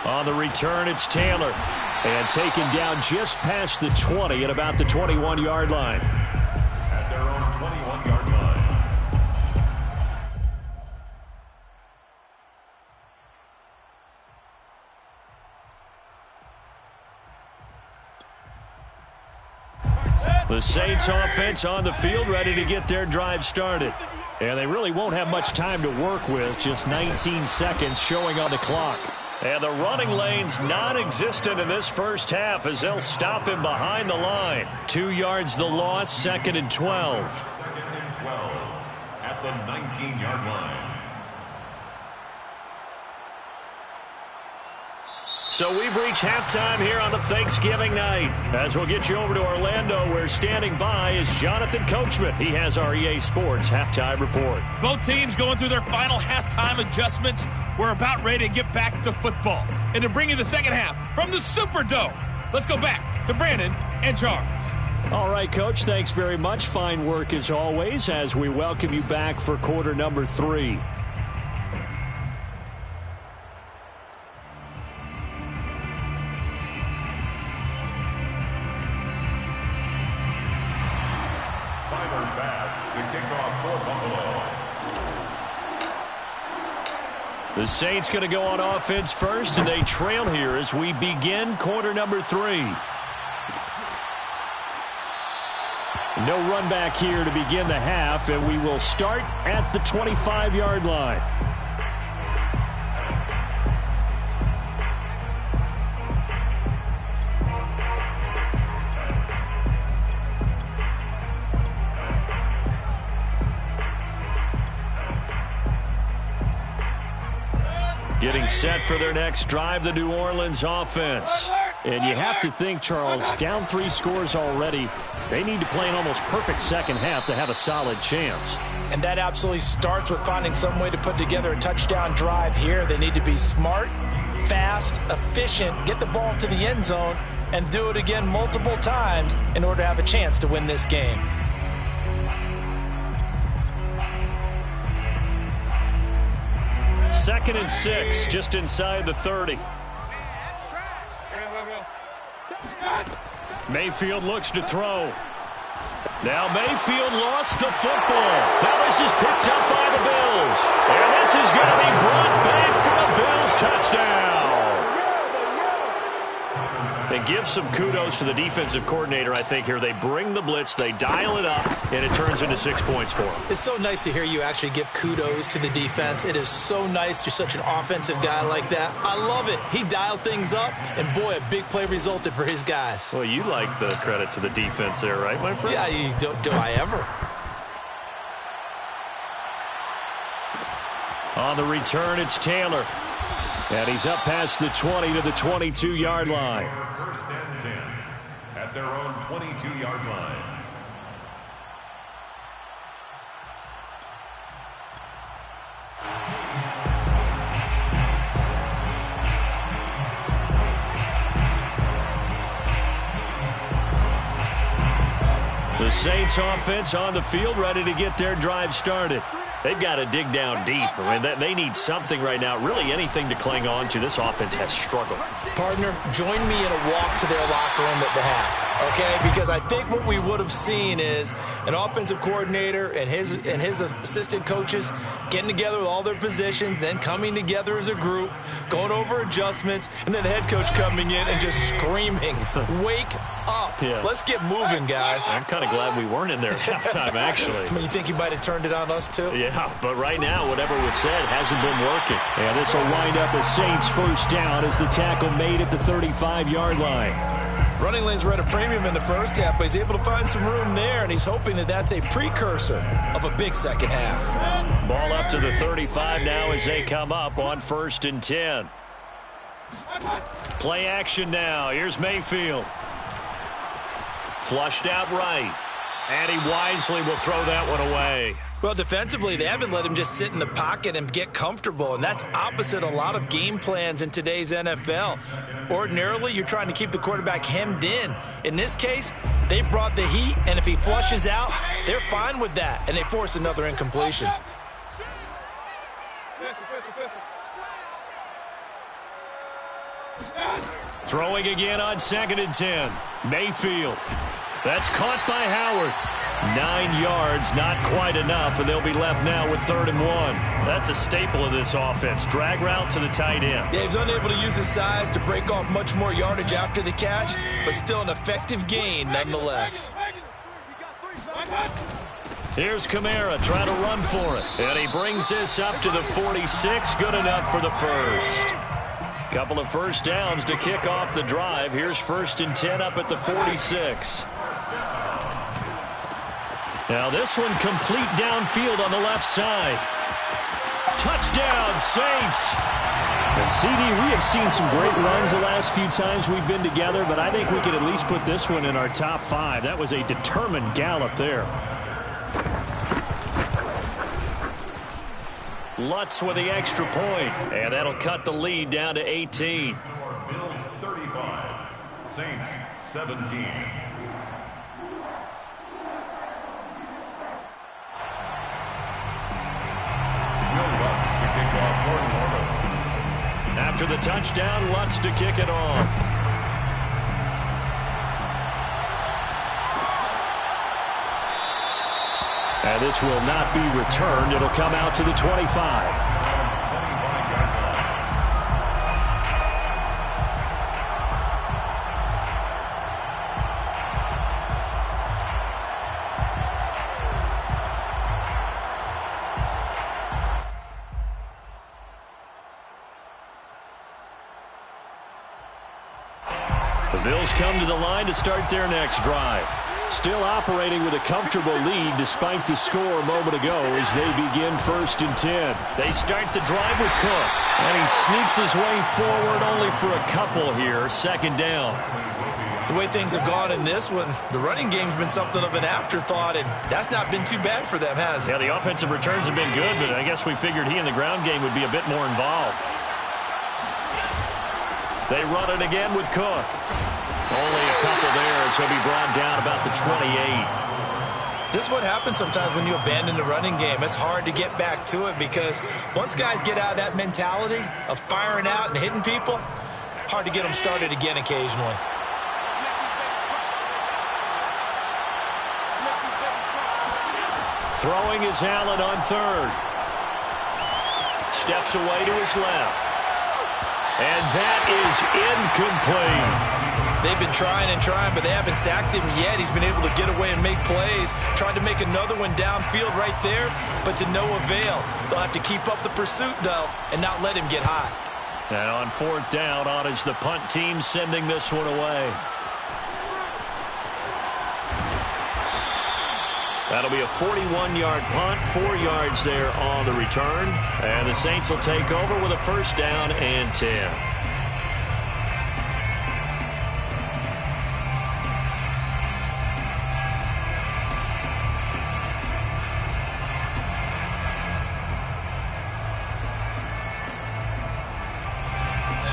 A: On the return, it's Taylor. And taken down just past the 20 at about the 21-yard line.
B: At their own 21-yard line.
A: The Saints offense on the field, ready to get their drive started. And they really won't have much time to work with, just 19 seconds showing on the clock. And the running lane's non-existent in this first half as they'll stop him behind the line. 2 yards the loss, 2nd and 12.
B: 2nd and 12 at the 19-yard line.
A: So we've reached halftime here on the Thanksgiving night. As we'll get you over to Orlando, where standing by is Jonathan Coachman. He has our EA Sports halftime report.
H: Both teams going through their final halftime adjustments. We're about ready to get back to football. And to bring you the second half from the Superdome, let's go back to Brandon and Charles.
E: All right, Coach, thanks very much. Fine work as always as we welcome you back for quarter number 3.
A: The Saints going to go on offense first, and they trail here as we begin quarter number 3. No run back here to begin the half, and we will start at the 25-yard line. Getting set for their next drive, the New Orleans offense.
E: And you have to think, Charles, down 3 scores already. They need to play an almost perfect second half to have a solid chance.
C: And that absolutely starts with finding some way to put together a touchdown drive here. They need to be smart, fast, efficient, get the ball to the end zone, and do it again multiple times in order to have a chance to win this game.
A: Second and 6, just inside the 30. Mayfield looks to throw. Now Mayfield lost the football. Now this is picked up by the Bills. And this is going to be brought back for a Bills touchdown. And give some kudos to the defensive coordinator, I think, here. They bring the blitz, they dial it up, and it turns into 6 points for them.
D: It's so nice to hear you actually give kudos to the defense. It is so nice. You're such an offensive guy like that. I love it. He dialed things up, and boy, a big play resulted for his guys.
A: Well, you like the credit to the defense there, right, my friend?
D: Yeah, do I ever?
A: On the return, it's Taylor. And he's up past the 20 to the 22-yard line.
B: 1st and 10 at their own 22-yard line.
A: The Saints offense on the field, ready to get their drive started. They've got to dig down deep. I mean, they need something right now, really anything to cling on to. This offense has struggled.
D: Partner, join me in a walk to their locker room at the half, okay? Because I think what we would have seen is an offensive coordinator and his assistant coaches getting together with all their positions, then coming together as a group, going over adjustments, and then the head coach coming in and just screaming, "Wake up.
A: Yeah.
D: Let's get moving, guys.
A: I'm kind of glad we weren't in there at halftime, actually.
D: I mean, you think he might have turned it on us, too?
A: Yeah, but right now, whatever was said hasn't been working.
E: Yeah, this will wind up as Saints first down as the tackle made at the 35-yard line.
D: Running lanes were at a premium in the first half, but he's able to find some room there, and he's hoping that that's a precursor of a big second half.
A: Ball up to the 35 now as they come up on 1st and 10. Play action now. Here's Mayfield. Flushed out right. And he wisely will throw that one away.
D: Well, defensively, they haven't let him just sit in the pocket and get comfortable, and that's opposite a lot of game plans in today's NFL. Ordinarily, you're trying to keep the quarterback hemmed in. In this case, they brought the heat, and if he flushes out, they're fine with that, and they force another incompletion.
A: Throwing again on 2nd and 10. Mayfield. That's caught by Howard. 9 yards, not quite enough, and they'll be left now with 3rd and 1. That's a staple of this offense. Drag route to the tight end.
D: Yeah, he's unable to use his size to break off much more yardage after the catch, but still an effective gain nonetheless.
A: Here's Kamara trying to run for it. And he brings this up to the 46. Good enough for the first. Couple of first downs to kick off the drive. Here's 1st and 10 up at the 46. Now this one complete downfield on the left side. Touchdown, Saints.
E: And CD, we have seen some great runs the last few times we've been together, but I think we could at least put this one in our top 5. That was a determined gallop there.
A: Lutz with the extra point, and that'll cut the lead down to 18.
B: Bills 35, Saints 17.
A: After the touchdown, Lutz to kick it off.
E: And this will not be returned. It'll come out to the 25.
A: The Bills come to the line to start their next drive. Still operating with a comfortable lead despite the score a moment ago as they begin 1st and 10. They start the drive with Cook, and he sneaks his way forward only for a couple here. 2nd down.
D: The way things have gone in this one, the running game's been something of an afterthought, and that's not been too bad for them, has it?
A: Yeah, the offensive returns have been good, but I guess we figured he in the ground game would be a bit more involved. They run it again with Cook. Only a couple there as he'll be brought down about the 28.
D: This is what happens sometimes when you abandon the running game. It's hard to get back to it because once guys get out of that mentality of firing out and hitting people, hard to get them started again occasionally.
A: Throwing is Allen on 3rd. Steps away to his left. And that is incomplete.
D: They've been trying and trying, but they haven't sacked him yet. He's been able to get away and make plays. Tried to make another one downfield right there, but to no avail. They'll have to keep up the pursuit, though, and not let him get hot.
A: And on 4th down, on is the punt team sending this one away. That'll be a 41-yard punt, 4 yards there on the return. And the Saints will take over with a 1st down and 10.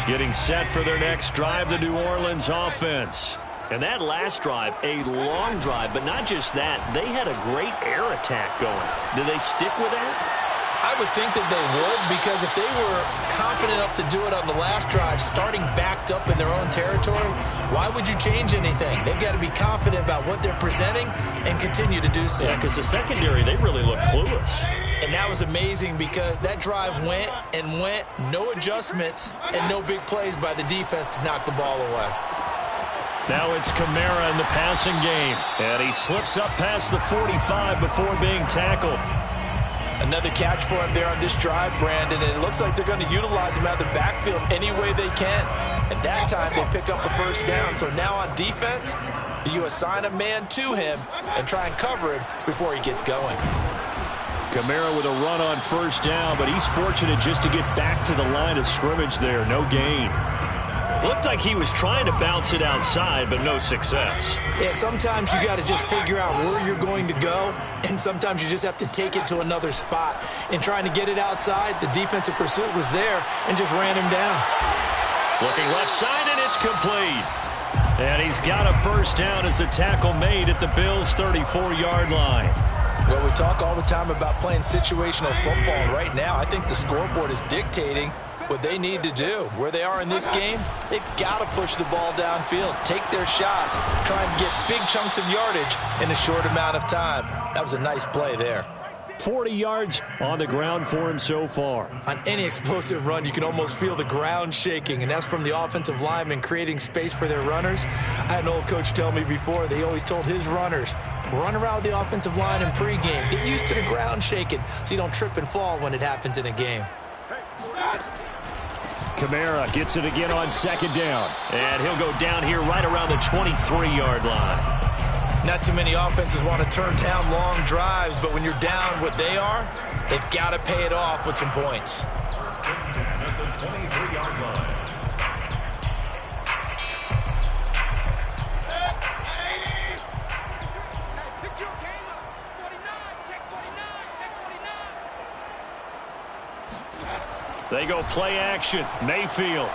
A: Getting set for their next drive, the New Orleans offense. And that last drive, a long drive, but not just that. They had a great air attack going. Do they stick with that?
D: I would think that they would, because if they were confident enough to do it on the last drive, starting backed up in their own territory, why would you change anything? They've got to be confident about what they're presenting and continue to do so.
A: Yeah, because the secondary, they really looked clueless.
D: And that was amazing because that drive went and went, no adjustments, and no big plays by the defense to knock the ball away.
A: Now it's Kamara in the passing game. And he slips up past the 45 before being tackled.
C: Another catch for him there on this drive, Brandon, and it looks like they're going to utilize him out of the backfield any way they can. And that time they pick up a first down. So now on defense, do you assign a man to him and try and cover him before he gets going?
E: Kamara with a run on first down, but he's fortunate just to get back to the line of scrimmage there. No gain.
A: Looked like he was trying to bounce it outside, but no success.
D: Yeah, sometimes you got to just figure out where you're going to go, and sometimes you just have to take it to another spot. In trying to get it outside, the defensive pursuit was there and just ran him down.
A: Looking left side, and it's complete. And he's got a first down as the tackle made at the Bills' 34-yard line.
C: Well, we talk all the time about playing situational football. Right now, I think the scoreboard is dictating what they need to do. Where they are in this game, they've got to push the ball downfield, take their shots, try and get big chunks of yardage in a short amount of time. That was a nice play there.
E: 40 yards on the ground for him so far.
D: On any explosive run, you can almost feel the ground shaking, and that's from the offensive linemen creating space for their runners. I had an old coach tell me before, they always told his runners, run around the offensive line in pregame. Get used to the ground shaking so you don't trip and fall when it happens in a game.
E: Kamara gets it again on second down.
A: And he'll go down here right around the 23-yard line.
D: Not too many offenses want to turn down long drives, but when you're down what they are, they've got to pay it off with some points.
B: At the 23-yard line.
A: They go play action. Mayfield.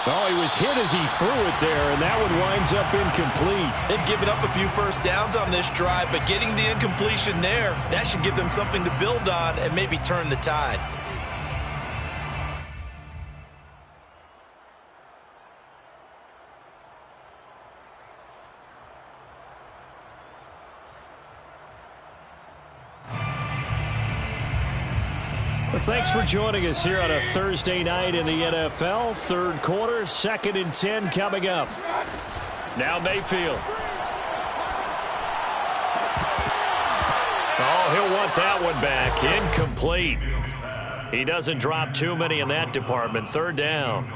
E: Oh, he was hit as he threw it there, and that one winds up incomplete.
D: They've given up a few first downs on this drive, but getting the incompletion there, that should give them something to build on and maybe turn the tide.
E: Well, thanks for joining us here on a Thursday night in the NFL. Third quarter, 2nd and 10 coming up.
A: Now Mayfield. Oh, he'll want that one back. Incomplete. He doesn't drop too many in that department. Third down.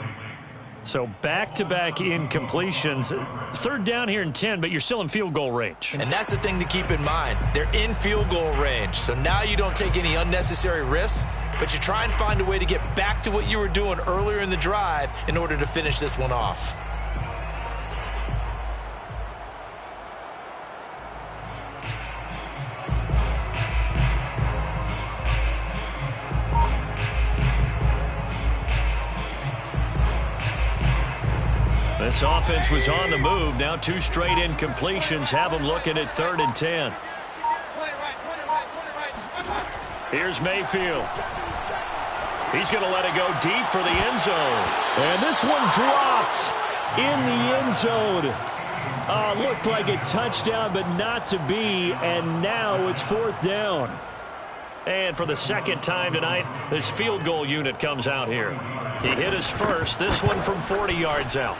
A: So back-to-back incompletions. Third down here in 10, but you're still in field goal range.
D: And that's the thing to keep in mind. They're in field goal range. So now you don't take any unnecessary risks, but you try and find a way to get back to what you were doing earlier in the drive in order to finish this one off.
A: This offense was on the move. Now 2 straight incompletions have them looking at 3rd and 10. Here's Mayfield. He's going to let it go deep for the end zone.
E: And this one dropped in the end zone. Looked like a touchdown, but not to be. And now it's 4th down.
A: And for the second time tonight, this field goal unit comes out here. He hit his first, this one from 40 yards out.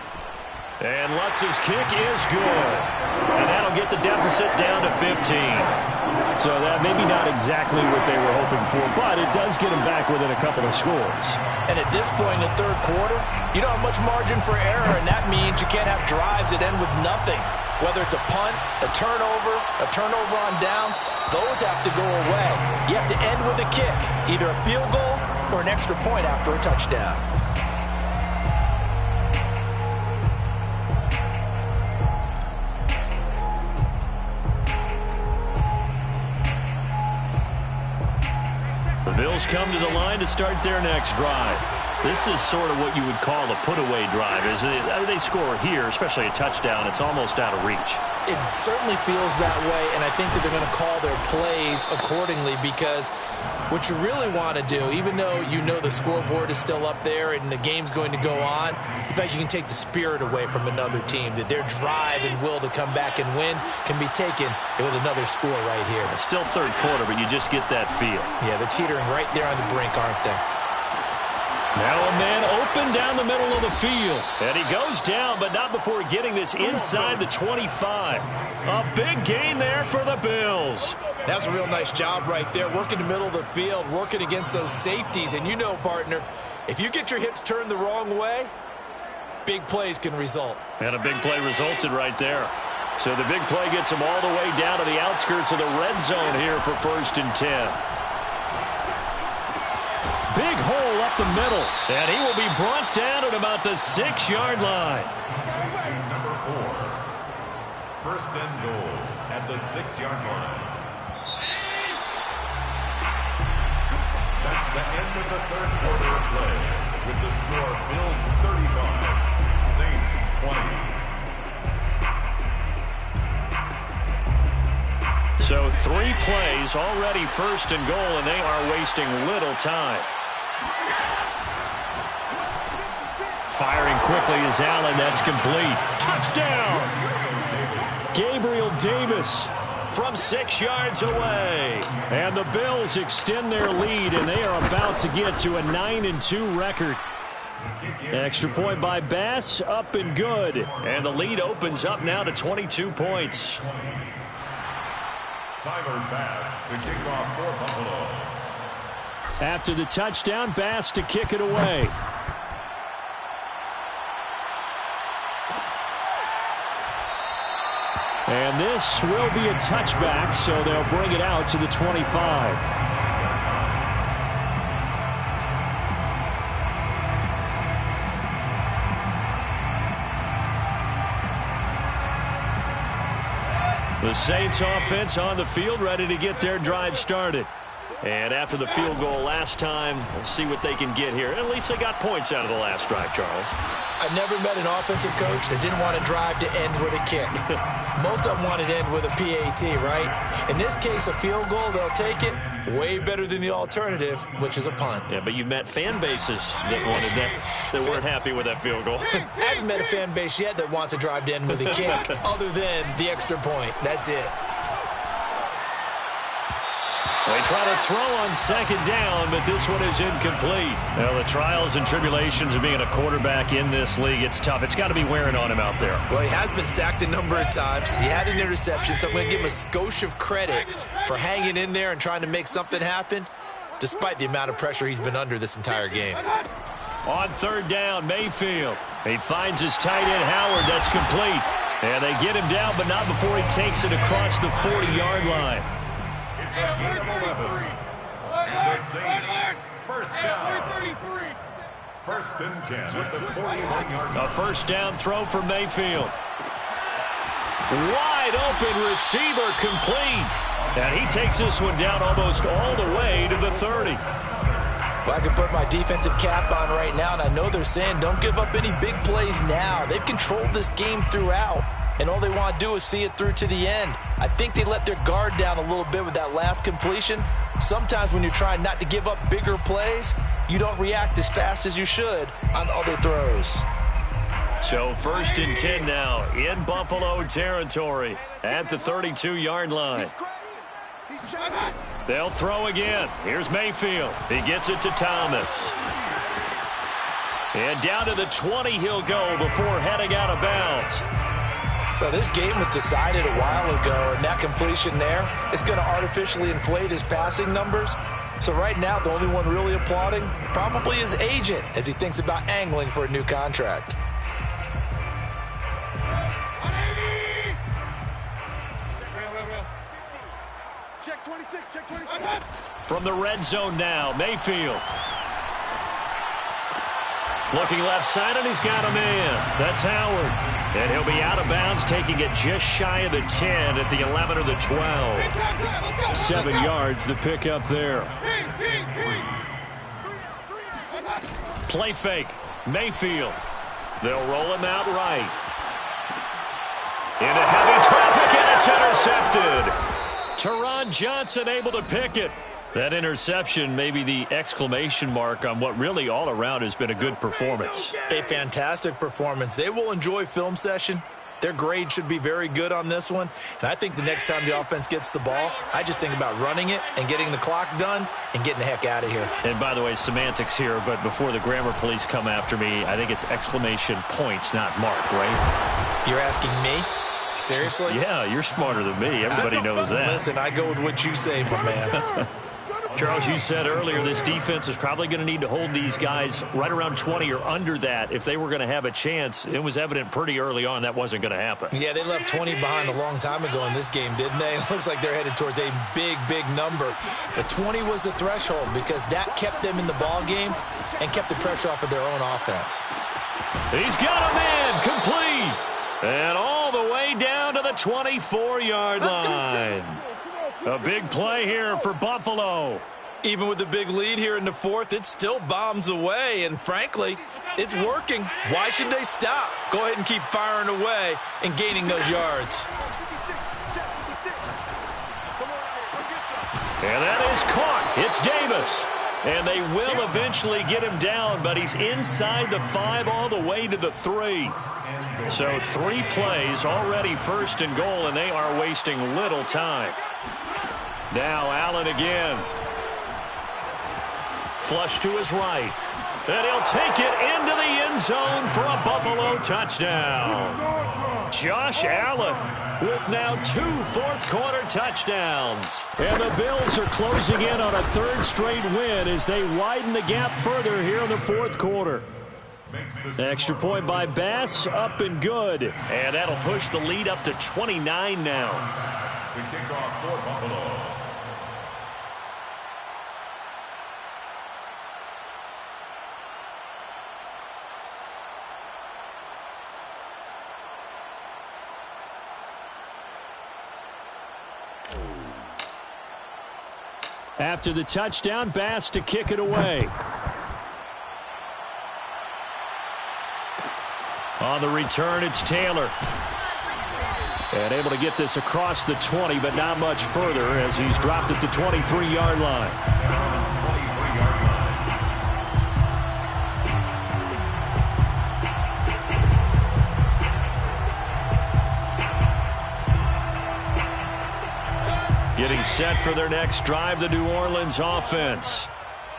A: And Lutz's kick is good. And that'll get the deficit down to 15.
E: So that maybe not exactly what they were hoping for, but it does get them back within a couple of scores.
C: And at this point in the third quarter, you don't have much margin for error, and that means you can't have drives that end with nothing. Whether it's a punt, a turnover on downs, those have to go away. You have to end with a kick, either a field goal or an extra point after a touchdown.
A: The Bills come to the line to start their next drive. This is sort of what you would call a put-away drive, isn't it? I mean, they score here, especially a touchdown. It's almost out of reach.
C: It certainly feels that way, and I think that they're going to call their plays accordingly, because what you really want to do, even though you know the scoreboard is still up there and the game's going to go on, in fact, you can take the spirit away from another team, that their drive and will to come back and win can be taken with another score right here.
A: It's still third quarter, but you just get that feel.
C: Yeah, they're teetering right there on the brink, aren't they?
A: Now a man open down the middle of the field. And he goes down, but not before getting this inside the 25. A big gain there for the Bills.
D: That's a real nice job right there, working the middle of the field, working against those safeties. And you know, partner, if you get your hips turned the wrong way, big plays can result.
A: And a big play resulted right there. So the big play gets them all the way down to the outskirts of the red zone here for 1st and 10. Big hole up the middle, and he will be brought down at about the 6-yard line.
B: Number 4, 1st and goal at the 6-yard line. That's the end of the 3rd quarter of play, with the score Bills 35, Saints 20.
A: So 3 plays, already 1st and goal, and they are wasting little time. Firing quickly is Allen. That's complete. Touchdown! Gabriel Davis from 6 yards away. And the Bills extend their lead, and they are about to get to a 9-2 record. Extra point by Bass, up and good. And the lead opens up now to 22 points.
B: Tyler Bass to kick off for Buffalo.
E: After the touchdown, Bass to kick it away. And this will be a touchback, so they'll bring it out to the 25. The Saints offense on the field, ready to get their drive started. And after the field goal last time, we'll see what they can get here. At least they got points out of the last drive, Charles.
D: I've never met an offensive coach that didn't want to drive to end with a kick. Most of them wanted to end with a PAT, right? In this case, a field goal, they'll take it. Way better than the alternative, which is a punt.
A: Yeah, but you've met fan bases that wanted that, that weren't happy with that field goal.
D: I haven't met a fan base yet that wants to drive to end with a kick, other than the extra point. That's it.
A: They try to throw on 2nd down, but this one is incomplete. Well, the trials and tribulations of being a quarterback in this league, it's tough. It's got to be wearing on him out there.
D: Well, he has been sacked a number of times. He had an interception, so I'm going to give him a skosh of credit for hanging in there and trying to make something happen, despite the amount of pressure he's been under this entire game.
A: On 3rd down, Mayfield. He finds his tight end, Howard. That's complete. And they get him down, but not before he takes it across the 40-yard line.
B: It's a gain of 11. And the Saints, 1st down. 1st and 10 with the 41-yard line.
A: A 1st down throw for Mayfield. Wide open receiver, complete. And he takes this one down almost all the way to the 30.
C: If I could put my defensive cap on right now, and I know they're saying don't give up any big plays now. They've controlled this game throughout, and all they want to do is see it through to the end. I think they let their guard down a little bit with that last completion. Sometimes when you're trying not to give up bigger plays, you don't react as fast as you should on other throws.
A: So 1st and 10 now in Buffalo territory at the 32-yard line. They'll throw again. Here's Mayfield. He gets it to Thomas. And down to the 20 he'll go before heading out of bounds.
C: Well, this game was decided a while ago, and that completion there is going to artificially inflate his passing numbers. So right now, the only one really applauding probably his agent as he thinks about angling for a new contract.
G: Check 26, check 26.
A: From the red zone now, Mayfield. Looking left side, and he's got a man. That's Howard. And he'll be out of bounds, taking it just shy of the 10 at the 11 or the 12. 7 yards, the pickup there. Play fake. Mayfield. They'll roll him out right. Into heavy traffic, and it's intercepted. Teron Johnson able to pick it. That interception may be the exclamation mark on what really all around has been a good performance.
D: A fantastic performance. They will enjoy film session. Their grade should be very good on this one. And I think the next time the offense gets the ball, I just think about running it and getting the clock done and getting the heck out of here.
A: And by the way, semantics here, but before the grammar police come after me, I think it's exclamation points, not mark, right?
D: You're asking me? Seriously?
A: Yeah, you're smarter than me. Everybody knows that.
D: Listen, I go with what you say, my man.
A: Charles, you said earlier this defense is probably going to need to hold these guys right around 20 or under that if they were going to have a chance. It was evident pretty early on that wasn't going to happen.
D: Yeah, they left 20 behind a long time ago in this game, didn't they? It looks like they're headed towards a big, big number. But 20 was the threshold because that kept them in the ball game and kept the pressure off of their own offense.
A: He's got a man complete. And all the way down to the 24-yard line. A big play here for Buffalo.
D: Even with the big lead here in the fourth, it still bombs away. And frankly, it's working. Why should they stop? Go ahead and keep firing away and gaining those yards.
A: And that is caught. It's Davis. And they will eventually get him down, but he's inside the 5 all the way to the 3. So 3 plays already first and goal, and they are wasting little time. Now Allen again. Flush to his right. And he'll take it into the end zone for a Buffalo touchdown. Josh Allen with now 2 fourth-quarter touchdowns. And the Bills are closing in on a 3rd straight win as they widen the gap further here in the 4th quarter. Extra point by Bass, up and good. And that'll push the lead up to 29 now.
B: To kick off for Buffalo.
E: After the touchdown, Bass to kick it away.
A: On the return, it's Taylor. And able to get this across the 20, but not much further as he's dropped at the 23-yard line. Getting set for their next drive, the New Orleans offense.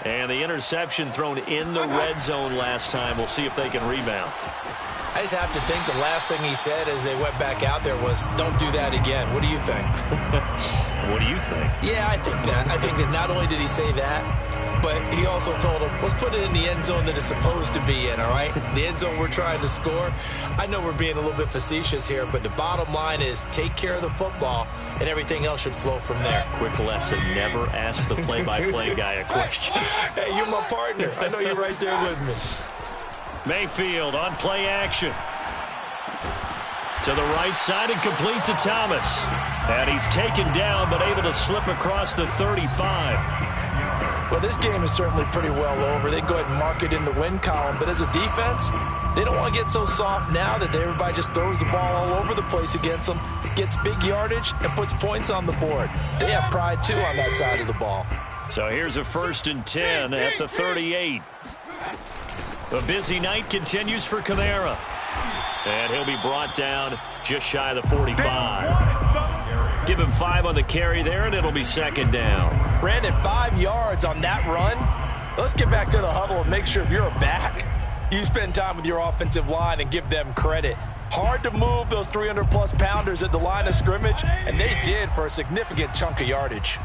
A: And the interception thrown in the red zone last time. We'll see if they can rebound.
D: I just have to think the last thing he said as they went back out there was, don't do that again. What do you think?
A: What do you think?
D: Yeah, I think that. I think that not only did he say that, but he also told him, let's put it in the end zone that it's supposed to be in, all right? The end zone we're trying to score. I know we're being a little bit facetious here, but the bottom line is take care of the football, and everything else should flow from there.
A: Quick lesson, never ask the play-by-play guy a question.
D: Hey, you're my partner. I know you're right there with me.
A: Mayfield on play action. To the right side and complete to Thomas. And he's taken down but able to slip across the 35.
C: Well, this game is certainly pretty well over. They can go ahead and mark it in the win column. But as a defense, they don't want to get so soft now that everybody just throws the ball all over the place against them, gets big yardage, and puts points on the board. They have pride, too, on that side of the ball.
A: So here's a 1st and 10 at the 38. The busy night continues for Kamara. And he'll be brought down just shy of the 45. Give him 5 on the carry there, and it'll be 2nd down.
C: Brandon, 5 yards on that run. Let's get back to the huddle and make sure if you're a back, you spend time with your offensive line and give them credit. Hard to move those 300-plus pounders at the line of scrimmage, and they did for a significant chunk of yardage.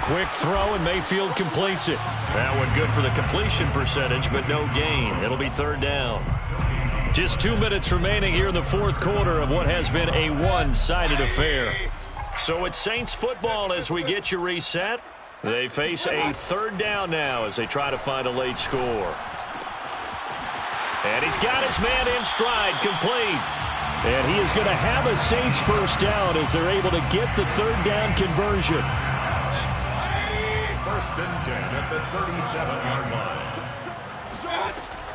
A: Quick throw, and Mayfield completes it. That one good for the completion percentage, but no gain. It'll be 3rd down. Just 2 minutes remaining here in the 4th quarter of what has been a one-sided affair. So it's Saints football as we get you reset. They face a 3rd down now as they try to find a late score. And he's got his man in stride, complete. And he is going to have a Saints 1st down as they're able to get the 3rd down conversion.
B: 1st and 10 at the 37-yard line.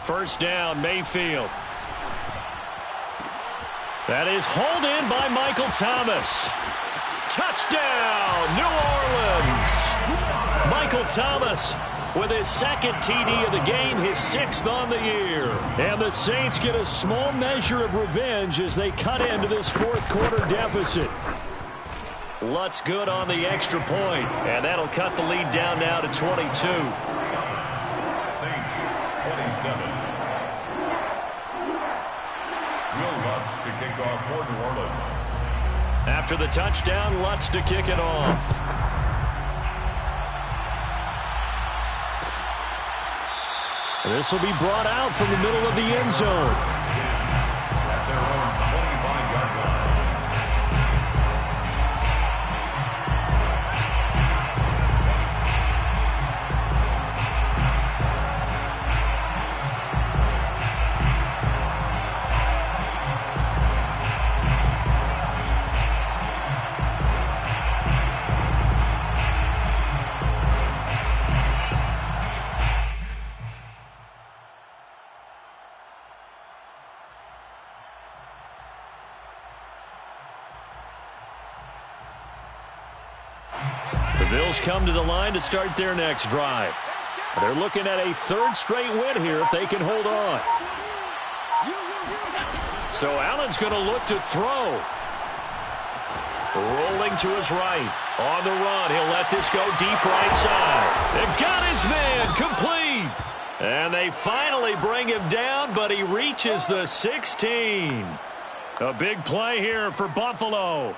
A: 1st down, Mayfield. That is hauled in by Michael Thomas. Touchdown, New Orleans. Michael Thomas with his second TD of the game, his 6th on the year. And the Saints get a small measure of revenge as they cut into this fourth quarter deficit. Lutz good on the extra point, and that'll cut the lead down now to 22.
B: Saints 27. Will Lutz to kick off for New Orleans.
A: After the touchdown, Lutz to kick it off. This will be brought out from the middle of the end zone.
B: At their own 25-yard line.
A: The Bills come to the line to start their next drive. They're looking at a 3rd straight win here if they can hold on. So Allen's going to look to throw. Rolling to his right. On the run, he'll let this go deep right side. They've got his man complete. And they finally bring him down, but he reaches the 16. A big play here for Buffalo.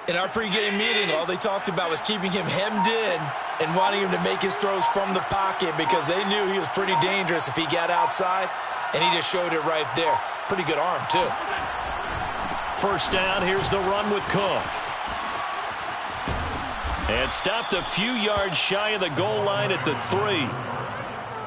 D: In our pregame meeting, all they talked about was keeping him hemmed in and wanting him to make his throws from the pocket because they knew he was pretty dangerous if he got outside, and he just showed it right there. Pretty good arm, too.
A: First down, here's the run with Cook. And stopped a few yards shy of the goal line at the 3.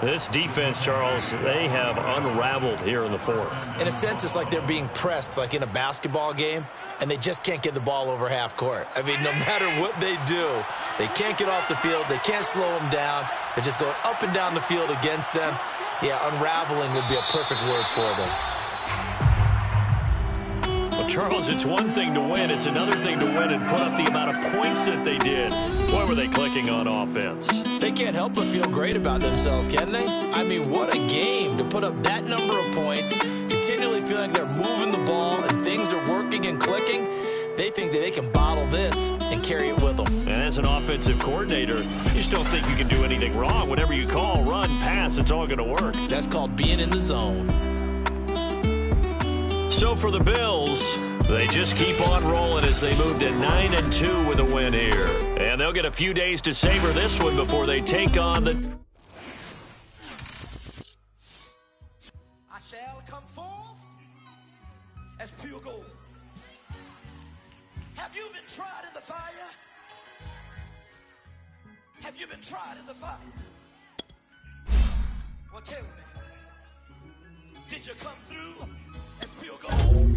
A: This defense, Charles, they have unraveled here in the 4th.
D: In a sense, it's like they're being pressed, like in a basketball game, and they just can't get the ball over half court. I mean, no matter what they do, they can't get off the field. They can't slow them down. They're just going up and down the field against them. Yeah, unraveling would be a perfect word for them.
A: Well, Charles, it's one thing to win. It's another thing to win and put up the amount of points that they did. Boy, were they clicking on offense.
D: They can't help but feel great about themselves, can they? I mean, what a game to put up that number of points, continually feeling they're moving the ball and things are working and clicking. They think that they can bottle this and carry it with them.
A: And as an offensive coordinator, you just don't think you can do anything wrong. Whatever you call, run, pass, it's all going to work.
D: That's called being in the zone.
A: So for the Bills, they just keep on rolling as they move to 9-2 with a win here. And they'll get a few days to savor this one before they take on the...
G: I shall come forth as pure gold. Have you been tried in the fire? Have you been tried in the fire? Well, tell me, did you come through as pure gold?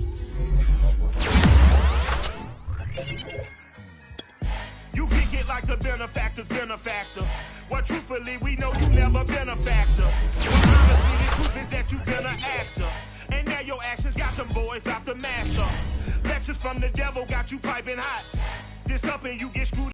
I: You kick it like the benefactor's benefactor. Well, truthfully, we know you never been a factor. Well, honestly, the truth is that you've been an actor. And now your actions got them boys about to master. Lectures from the devil got you piping hot. This up and you get screwed.